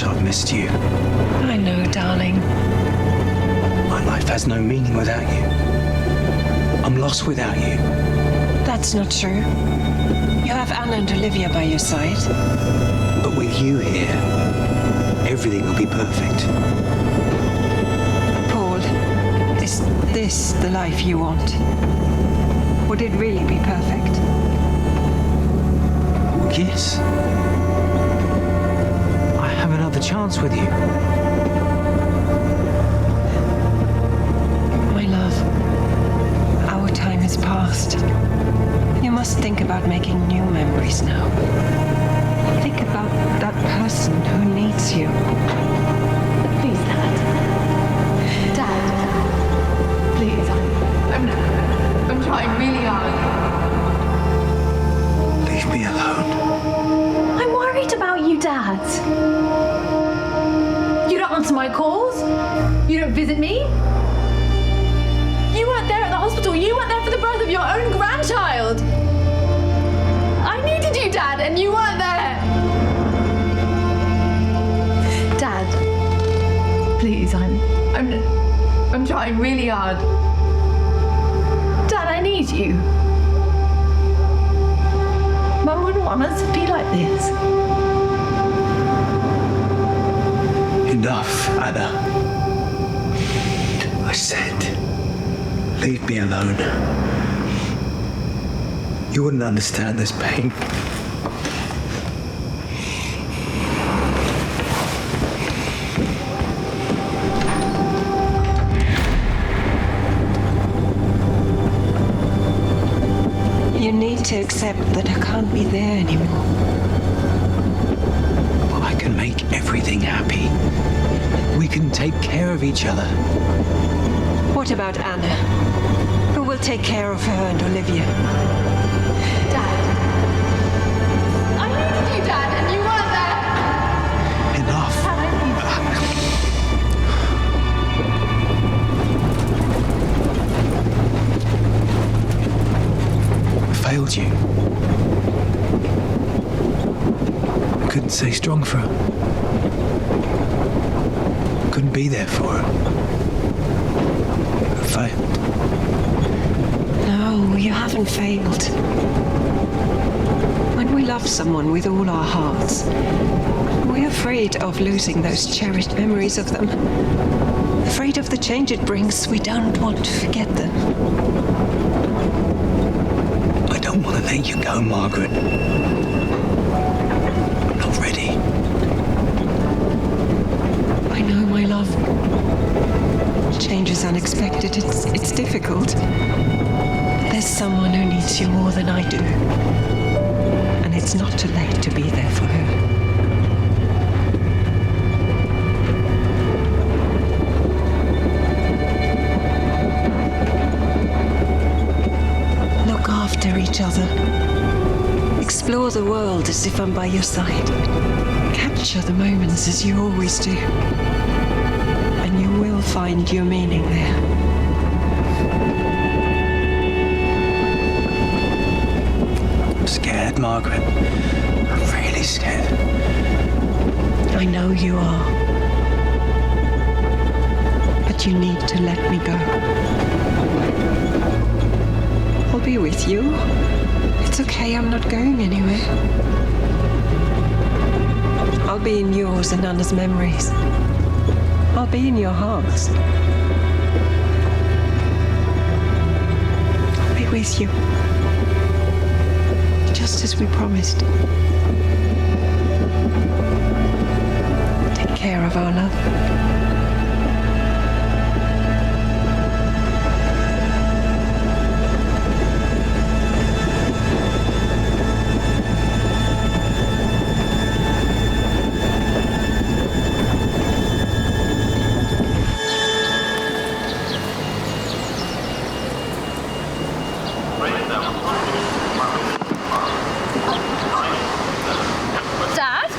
I've missed you. I know, darling. My life has no meaning without you. I'm lost without you. That's not true. You have Anna and Olivia by your side. But with you here, everything will be perfect. Paul, is this the life you want? Would it really be perfect? Yes. Have another chance with you. My love, our time has passed. You must think about making new memories now. Think about that person who needs you. Please, Dad. Dad. Please, I'm trying really hard. Leave me alone. I'm worried about you, Dad. You don't answer my calls. You don't visit me. You weren't there at the hospital. You weren't there for the birth of your own grandchild. I needed you, Dad, and you weren't there. Dad, please, I'm trying really hard. Dad, I need you. Mum wouldn't want us to be like this. Enough, Anna. I said, leave me alone. You wouldn't understand this pain. You need to accept that I can't be there anymore. Well, I can make everything happy. We can take care of each other. What about Anna? Who will take care of her and Olivia? Dad. I needed you, Dad, and you weren't towards you. I couldn't stay strong for her. Couldn't be there for her. I failed. No, you haven't failed. When we love someone with all our hearts, we're afraid of losing those cherished memories of them. Afraid of the change it brings, we don't want to forget them. I don't want to let you go, Margaret. I'm not ready. I know, my love. Change is unexpected. It's difficult. There's someone who needs you more than I do. And it's not too late to be there for her. Look after each other. Explore the world as if I'm by your side. Capture the moments as you always do. And you will find your meaning there. I'm scared, Margaret. I'm really scared. I know you are. But you need to let me go. I'll be with you. It's okay, I'm not going anywhere. I'll be in yours and Anna's memories. I'll be in your hearts. I'll be with you. Just as we promised. Take care of our love. Dad?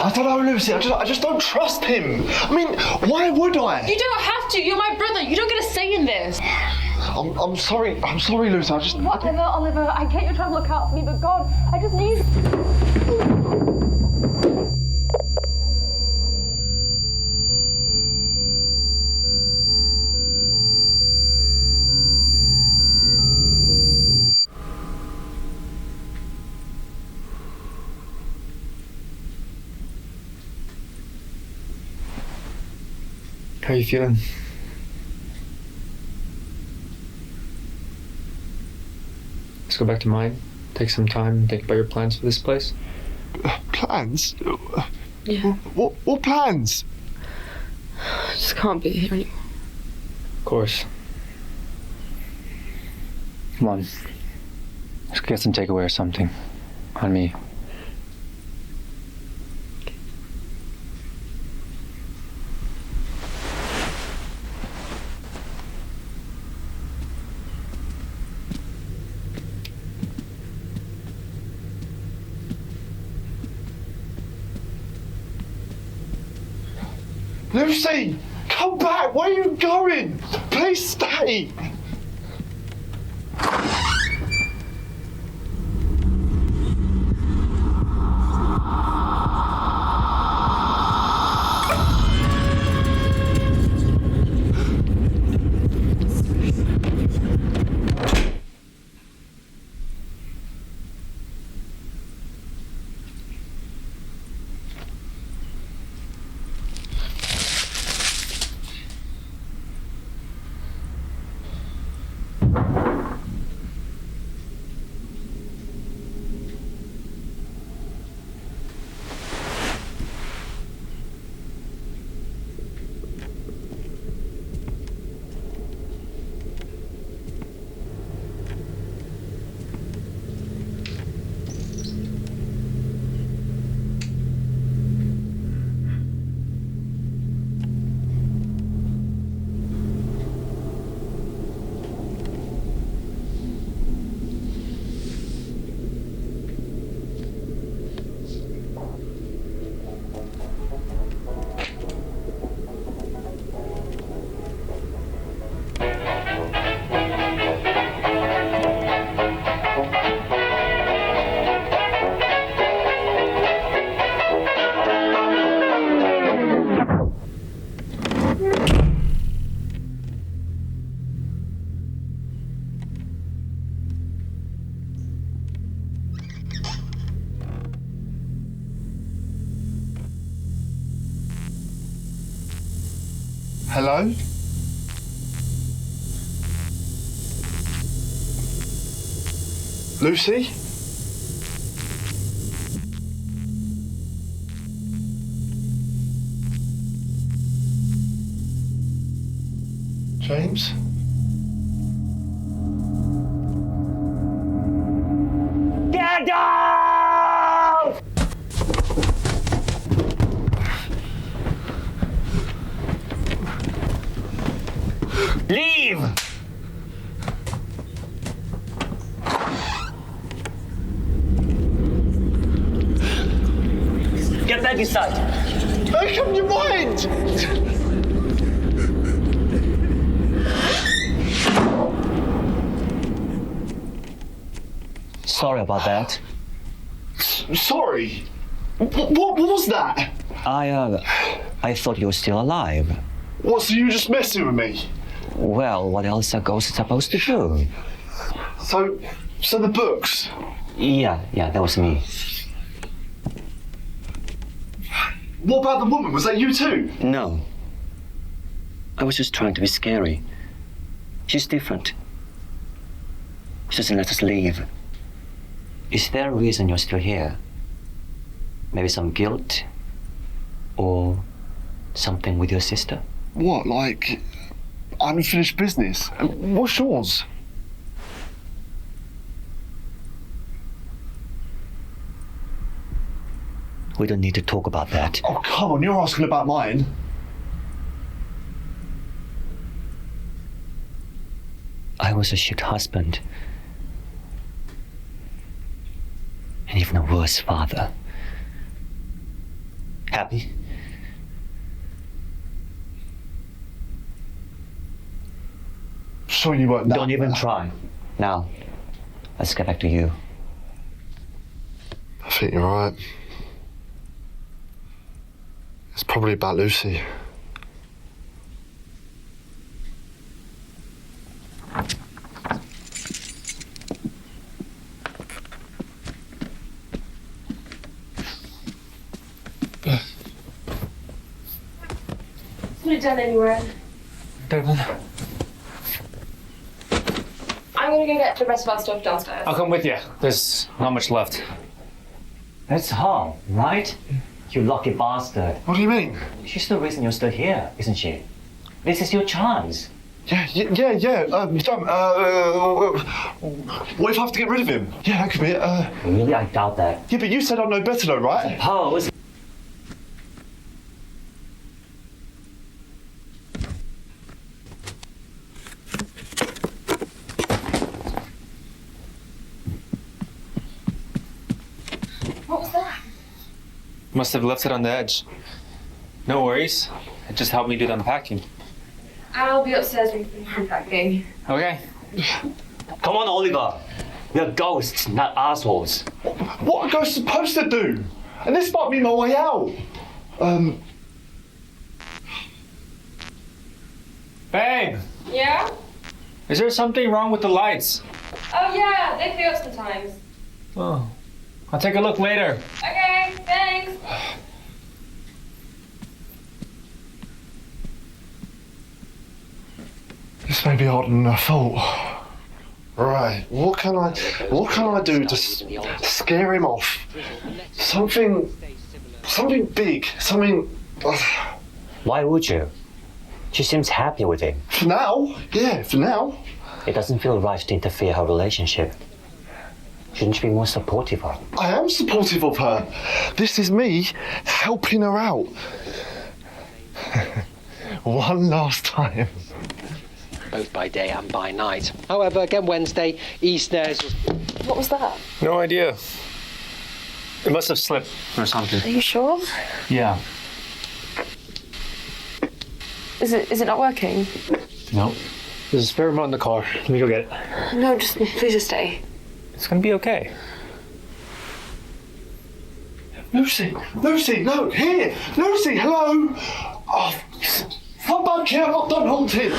I don't know, Lucy. I just don't trust him. I mean, why would I? You don't have to. You're my brother. You don't get a say in this. I'm sorry. I'm sorry, Lucy. Whatever, Oliver. I get you're trying to look out for me, but God, I just need... How are you feeling? Let's go back to mine. Take some time and think about your plans for this place. Plans? Yeah. What plans? I just can't be here anymore. Of course. Come on. Let's get some takeaway or something. On me. Lucy! Come back! Where are you going? Please stay! Hello? Lucy? James? Get down! Leave! Get back inside! Make up your mind! Sorry about that. Sorry? What was that? I thought you were still alive. What, so you were just messing with me? Well, what else are ghosts supposed to do? So the books? Yeah, that was me. What about the woman? Was that you too? No. I was just trying to be scary. She's different. She doesn't let us leave. Is there a reason you're still here? Maybe some guilt? Or something with your sister? What, like unfinished business? What's yours? We don't need to talk about that. Oh, come on, you're asking about mine. I was a shit husband. And even a worse father. Happy? Sure you weren't that. Don't even try. Now, let's get back to you. I think you're right. It's probably about Lucy. Put it down anywhere. Devon, I'm gonna go get the rest of our stuff downstairs. I'll come with you. There's not much left. That's her, right? You lucky bastard. What do you mean? She's the reason you're still here, isn't she? This is your chance. Yeah. Tom, what if I have to get rid of him? Yeah, that could be it. Really? I doubt that. Yeah, but you said I know better though, right? Suppose. What was that? Must have left it on the edge. No worries. Just help me do the unpacking. I'll be upstairs with the unpacking. Okay. Come on, Oliver. We are ghosts, not assholes. What are ghosts supposed to do? And this might be my way out. Babe, Yeah? is there something wrong with the lights? Oh yeah, they fail sometimes. Oh, I'll take a look later. Okay, thanks. This may be harder than I thought. Right, what can I do to scare him off? Something big, something... Why would you? She seems happy with him. For now, yeah, for now. It doesn't feel right to interfere her relationship. Shouldn't you be more supportive of her? I am supportive of her. This is me helping her out. One last time. Both by day and by night. However, again Wednesday, Eastnairs was... What was that? No idea. It must have slipped or something. Are you sure? Yeah. Is it not working? No. There's a spare remote in the car. Let me go get it. No, please just stay. It's gonna be okay. Lucy, no, here! Lucy, hello! Oh, I'm back here, I'm not done haunting!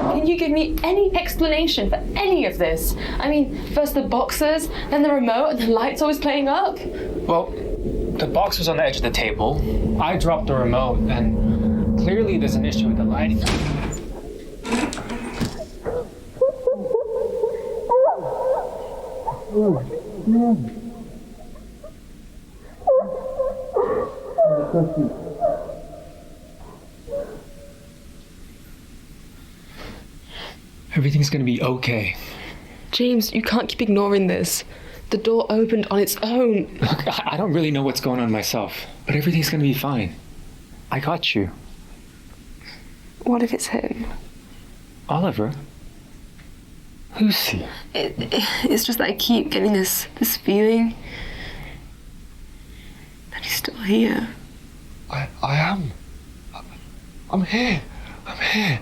Can you give me any explanation for any of this? I mean, first the boxes, then the remote, and the light's always playing up. Well, the box was on the edge of the table. I dropped the remote, and clearly there's an issue with the lighting. Everything's gonna be okay. James, you can't keep ignoring this. The door opened on its own. Look, I don't really know what's going on myself, but everything's gonna be fine. I got you. What if it's him? Oliver? Lucy. It's just that I keep getting this feeling that he's still here. I am. I'm here. I'm here.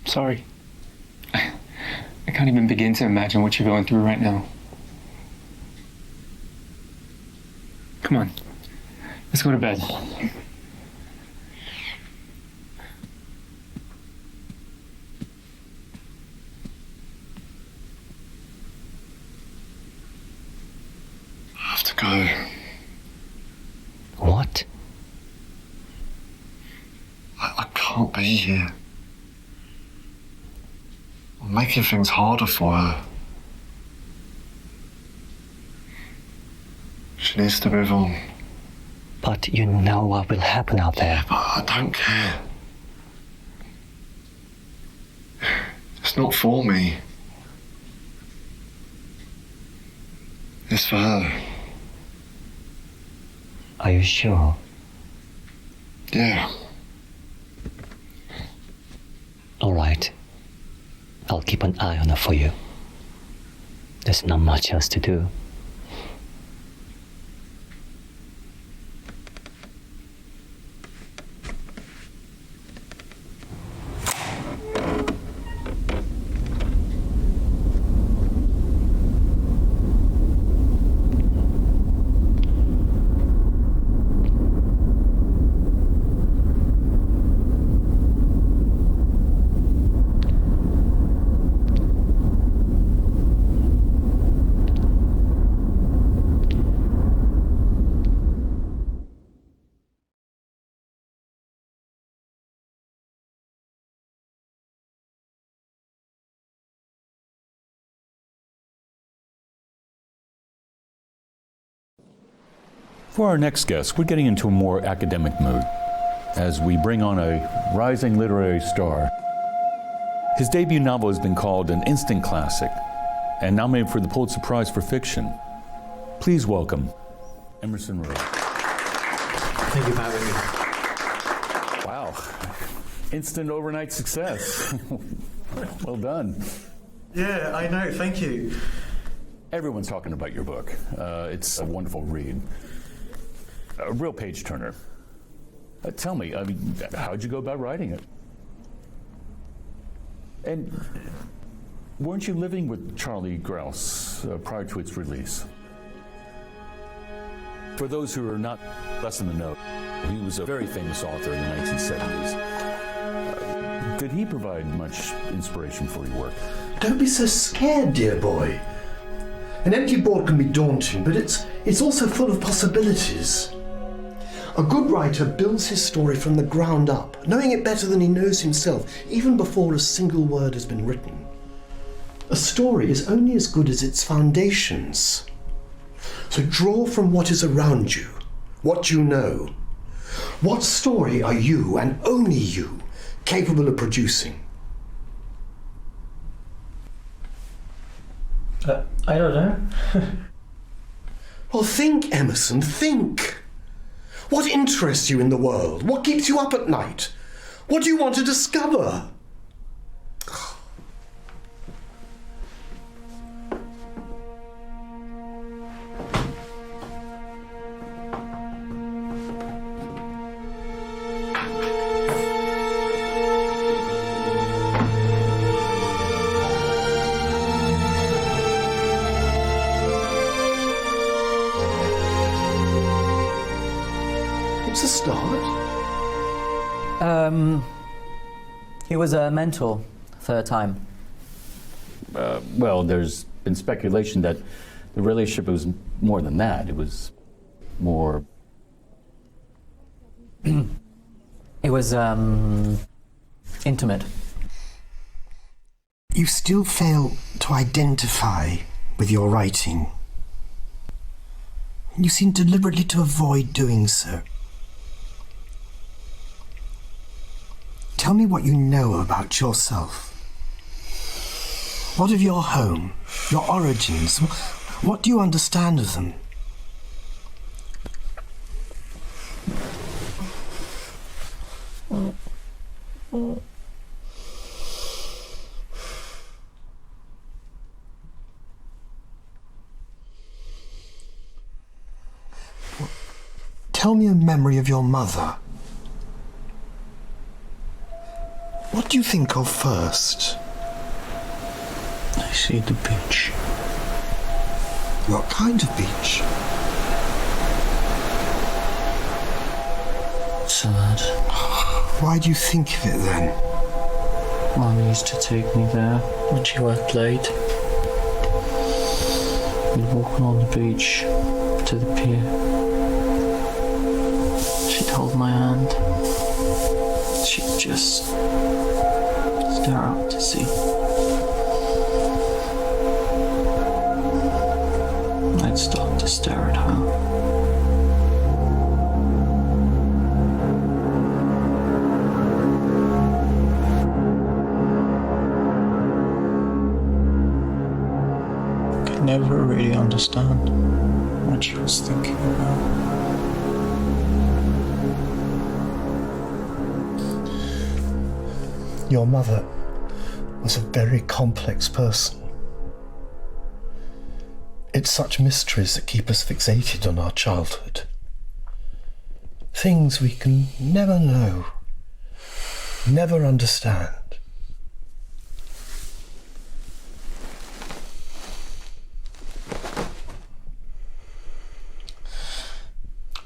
Sorry. I can't even begin to imagine what you're going through right now. Come on. Let's go to bed. I have to go. What? I can't be here. I'm making things harder for her. She needs to move on. But you know what will happen out there. But I don't care. It's not for me. It's for her. Are you sure? Yeah. All right. I'll keep an eye on her for you. There's not much else to do. For our next guest, we're getting into a more academic mood. as we bring on a rising literary star. His debut novel has been called an instant classic and nominated for the Pulitzer Prize for Fiction. Please welcome Emerson Rowe. Thank you for having me. Wow. Instant overnight success. Well done. Yeah, I know. Thank you. Everyone's talking about your book. It's a wonderful read. A real page turner. Tell me, how'd you go about writing it? And weren't you living with Charlie Grouse prior to its release? For those who are not less in the know, he was a very famous author in the 1970s. Did he provide much inspiration for your work? Don't be so scared, dear boy. An empty board can be daunting, but it's also full of possibilities. A good writer builds his story from the ground up, knowing it better than he knows himself, even before a single word has been written. A story is only as good as its foundations. So draw from what is around you, what you know. What story are you, and only you, capable of producing? I don't know. Well, think, Emerson, think. What interests you in the world? What keeps you up at night? What do you want to discover? It's a start. He was a mentor for a time. Well, there's been speculation that the relationship was more than that. It was more... It was, intimate. You still fail to identify with your writing. You seem deliberately to avoid doing so. Tell me what you know about yourself. What of your home, your origins? What do you understand of them? Tell me a memory of your mother. What do you think of first? I see the beach. What kind of beach? Sad. Why do you think of it then? Mummy used to take me there when she worked late. We'd walk along the beach to the pier. She'd hold my hand. She'd just stare out to sea. I'd start to stare at her. Could never really understand what she was thinking about. Your mother was a very complex person. It's such mysteries that keep us fixated on our childhood. Things we can never know, never understand.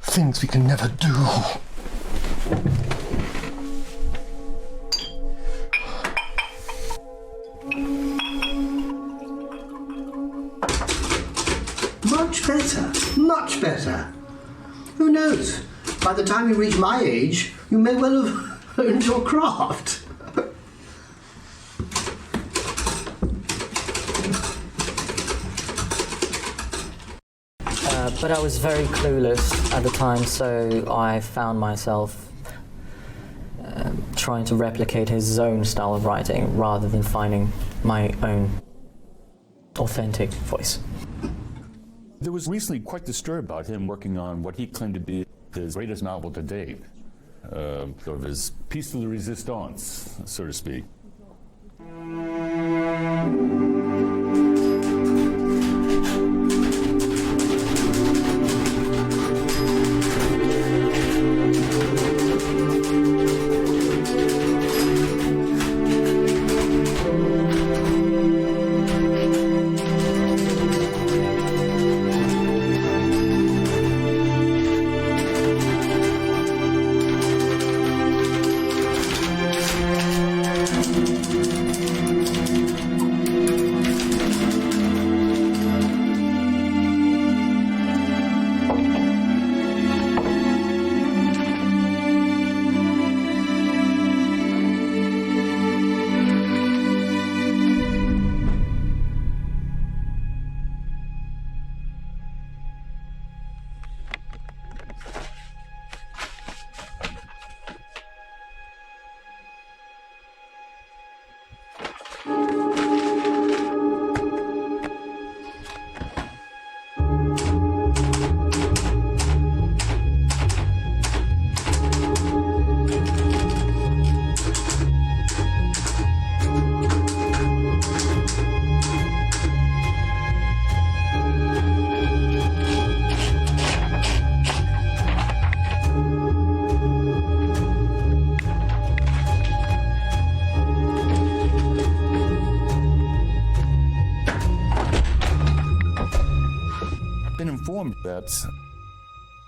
Things we can never do. Much better. Who knows? By the time you reach my age, you may well have learned your craft. But I was very clueless at the time, so I found myself trying to replicate his own style of writing rather than finding my own authentic voice. There was recently quite the stir about him working on what he claimed to be his greatest novel to date, sort of his piece de la resistance, so to speak.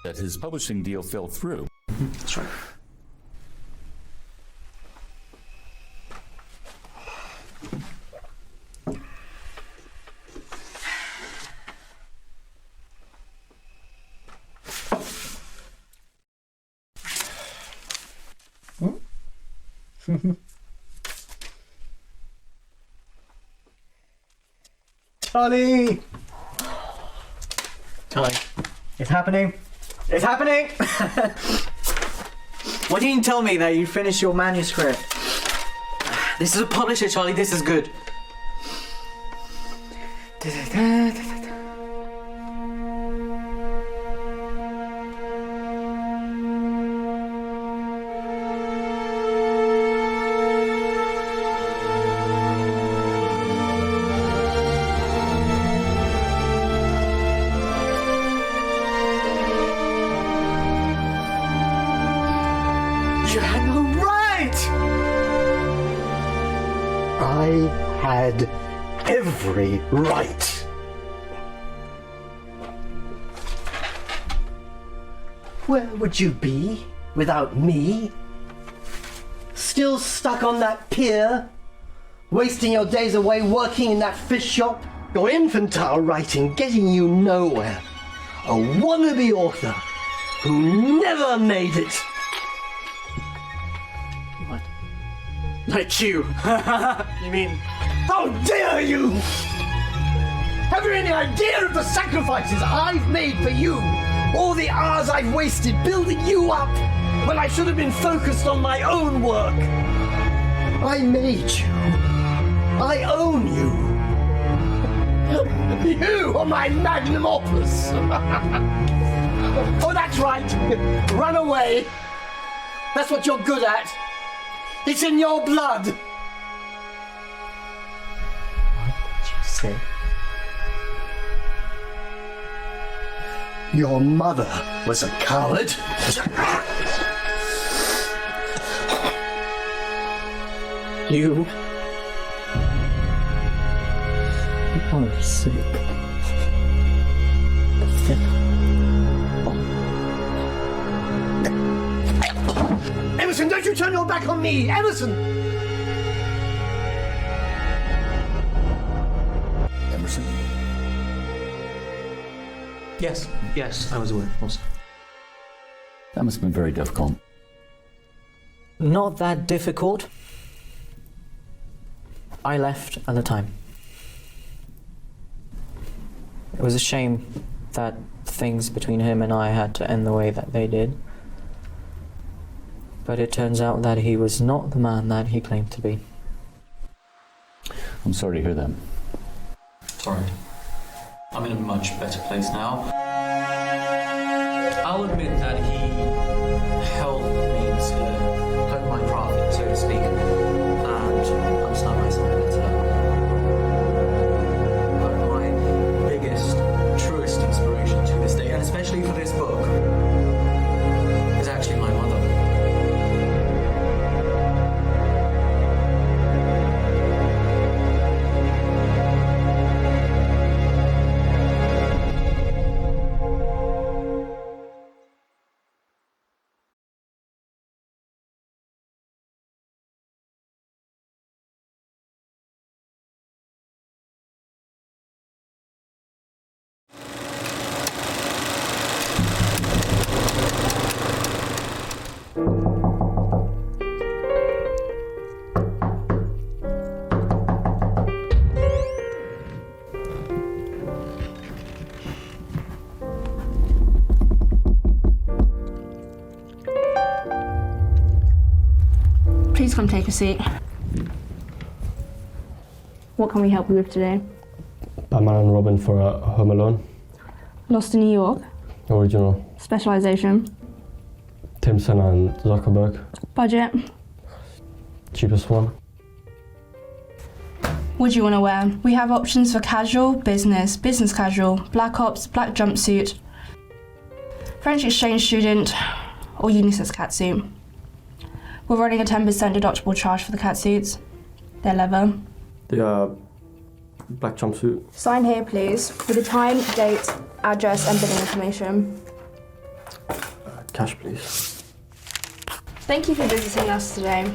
That his publishing deal fell through. That's right. Charlie! Charlie, it's happening. It's happening! Why didn't you tell me that you finished your manuscript? This is a publisher, Charlie. This is good. You had no right! I had every right. Where would you be without me? Still stuck on that pier? Wasting your days away working in that fish shop? Your infantile writing getting you nowhere. A wannabe author who never made it. What? Like you? You mean... How dare you! Have you any idea of the sacrifices I've made for you? All the hours I've wasted building you up when I should have been focused on my own work. I made you. I own you. You are my magnum opus. Oh, that's right. Run away. That's what you're good at. It's in your blood. What did you say? Your mother was a coward. You are sick. Emerson, don't you turn your back on me! Emerson! Emerson? Yes, I was aware also. That must have been very difficult. Not that difficult. I left at the time. It was a shame that things between him and I had to end the way that they did. But it turns out that he was not the man that he claimed to be. I'm sorry to hear that. Sorry. I'm in a much better place now. I'll admit that he helped me to hone my craft, so to speak, and understand myself better. But my biggest, truest inspiration to this day, and especially for this book, is actually my mother. Please come take a seat. What can we help you with today? Batman and Robin for Home Alone. Lost in New York. Original. Specialization. Timson and Zuckerberg. Budget. Cheapest one. What do you want to wear? We have options for casual, business, business casual, black ops, black jumpsuit, French exchange student, or unisex catsuit. We're running a 10% deductible charge for the catsuits. They're leather. The black jumpsuit. Sign here, please, with the time, date, address, and billing information. Cash, please. Thank you for visiting us today.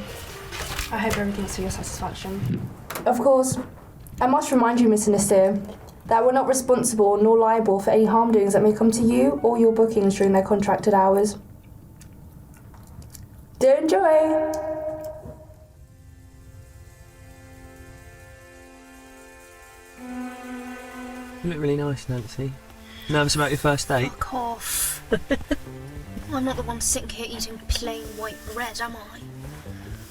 I hope everything's to your satisfaction. Of course, I must remind you, Mr. Nasir, that we're not responsible nor liable for any harm doings that may come to you or your bookings during their contracted hours. Do enjoy! You look really nice, Nancy. Nervous about your first date? Fuck off. I'm not the one sitting here eating plain white bread, am I?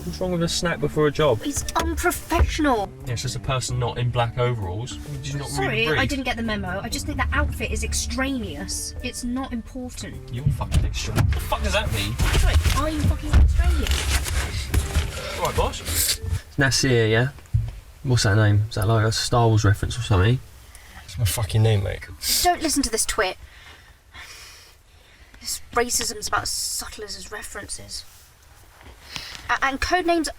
What's wrong with a snack before a job? It's unprofessional. Yeah, it's just a person not in black overalls. Did you not read the Sorry, brief? I didn't get the memo. I just think that outfit is extraneous. It's not important. You're fucking extraneous. What the fuck does that mean? Sorry, I'm fucking extraneous. Alright, boss. Nasir, yeah? What's that name? Is that like a Star Wars reference or something? It's my fucking name, mate. Don't listen to this twit. This racism's about as subtle as his references. And code names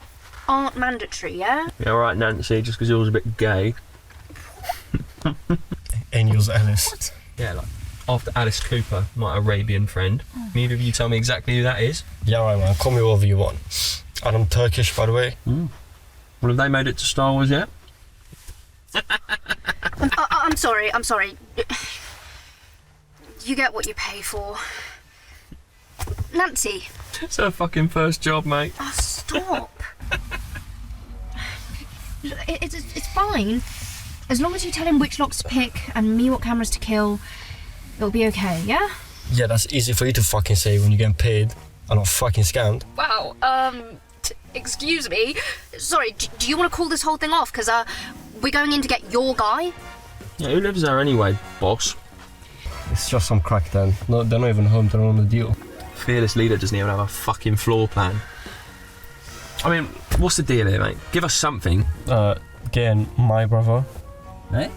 aren't mandatory, yeah? Yeah, alright, Nancy, just because yours a bit gay. And yours Alice. What? Yeah, like, after Alice Cooper, my Arabian friend. Neither of you tell me exactly who that is? Yeah, right, man. Call me whatever you want. And I'm Turkish, by the way. Well, have they made it to Star Wars yet? I'm sorry. You get what you pay for. Nancy. It's her fucking first job, mate. Oh, stop. It's fine. As long as you tell him which locks to pick and me what cameras to kill, it'll be okay, yeah? Yeah, that's easy for you to fucking say when you're getting paid and not fucking scammed. Wow, excuse me. Sorry, do you want to call this whole thing off? Because, we're going in to get your guy? Yeah, who lives there anyway, boss? It's just some crack then. No, they're not even home, they're on the deal. Fearless leader doesn't even have a fucking floor plan. I mean, what's the deal here, mate? Give us something. Getting my brother. Eh?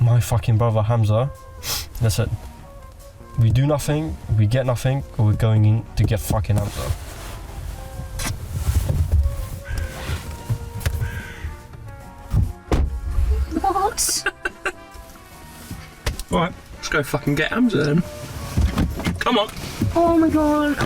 My fucking brother, Hamza. That's it. We do nothing, we get nothing, or we're going in to get fucking Hamza. What? Alright, let's go fucking get Hamza then. Come on. Oh my god.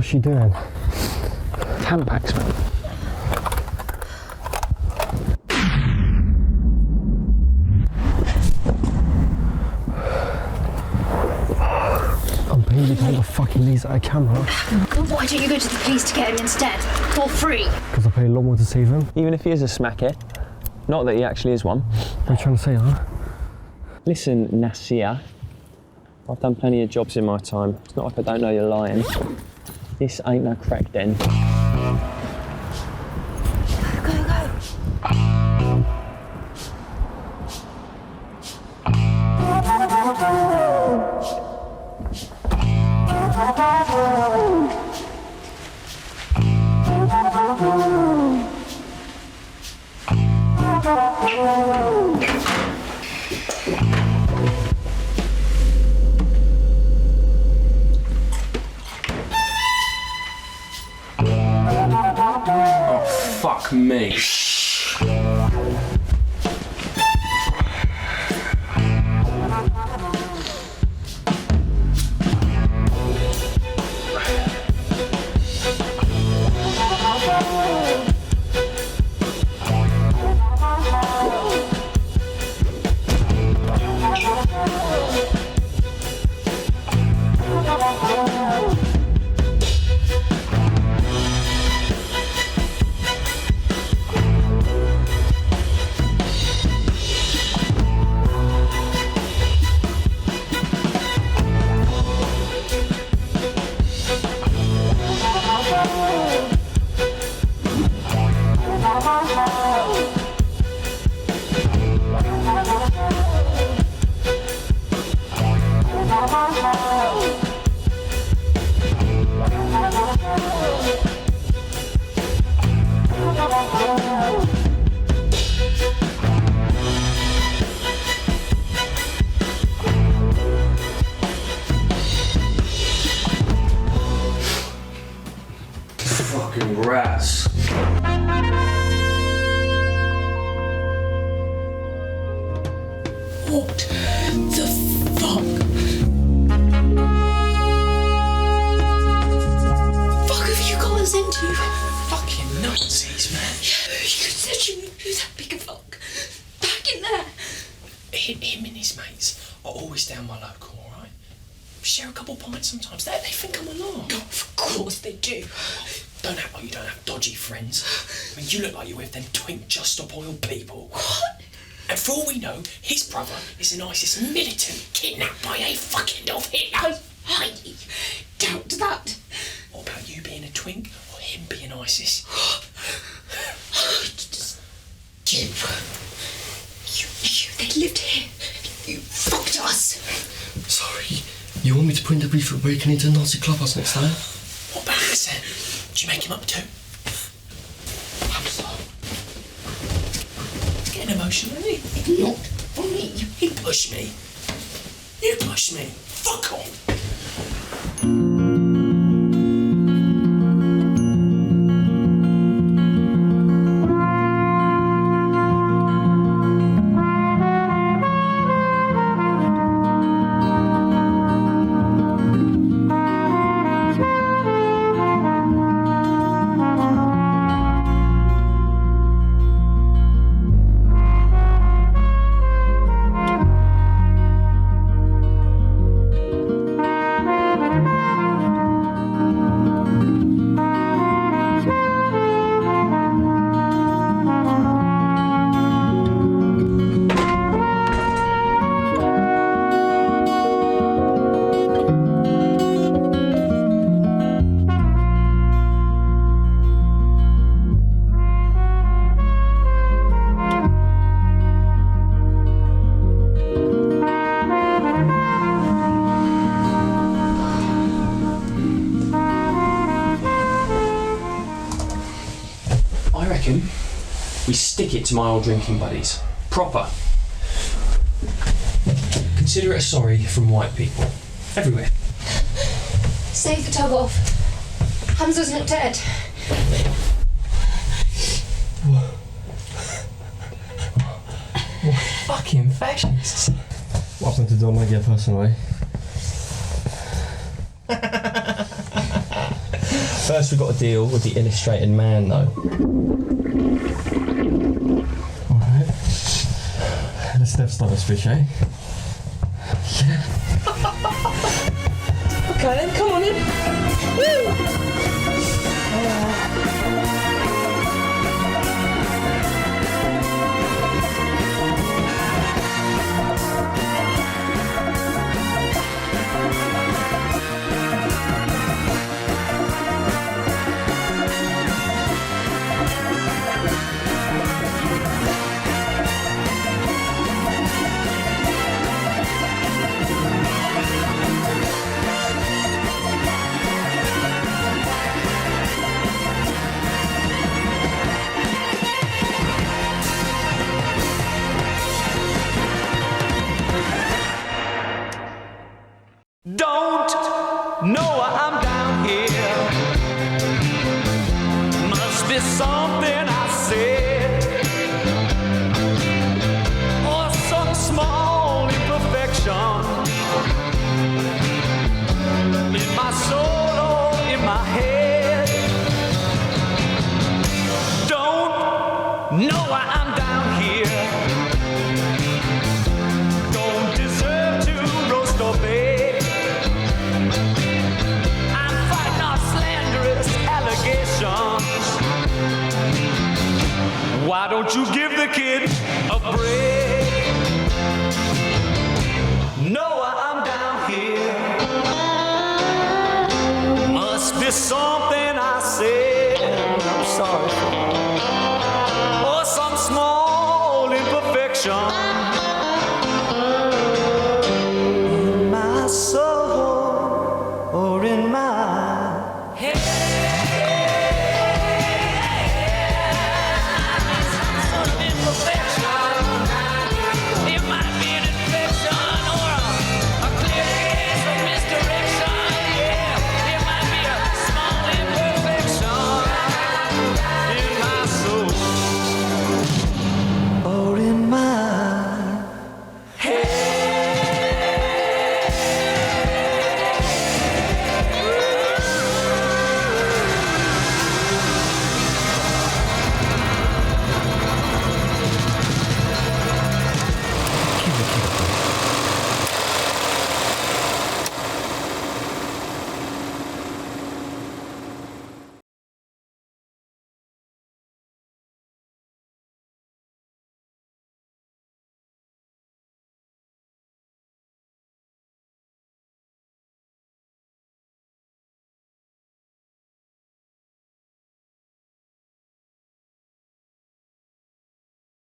What's she doing? Tampax, man. I'm paying you to hold the fucking laser at a camera. Why don't you go to the police to get him instead? For free. Because I pay a lot more to save him. Even if he is a smackhead. Not that he actually is one. What are you trying to say, huh? Listen, Nasir. I've done plenty of jobs in my time. It's not like I don't know you're lying. This ain't no crack den. Go. Oh, fuck me. Fucking rats. What the fuck? Fuck have you got us into? Fucking Nazis, man. You said you knew who that big fuck. Back in there. Him and his mates are always down my local, alright? Share a couple pints sometimes. They think I'm along. Oh, of course they do. Don't act like you don't have dodgy friends. I mean, you look like you're with them twink just stop oil people. What? And for all we know, his brother is an ISIS militant kidnapped by a fucking Adolf Hitler. I doubt that. What about you being a twink or him being ISIS? You knew they lived here. You fucked us. Sorry. You want me to print a brief for breaking into a Nazi clubhouse next time? What about Hassan? Did you make him up too? He's getting emotional, isn't he? Not for me. He pushed me. You pushed me. Fuck off. We stick it to my old drinking buddies. Proper. Consider it a sorry from white people. Everywhere. Save the tub off. Hamza's not dead. Fucking fascists. What happened to Don Maggia personally? First, we've got to deal with the illustrated man, though. Alright. Let's never start this bitch, eh? Okay then, come on in. Woo! Don't know why I'm down here. Must be something I said, or some small imperfection in my soul or in my head. Don't know why I'm down here. Don't deserve to roast or bake. Why don't you give the kid a break? Know why I'm down here. Must be something I said I'm sorry for, or some small imperfection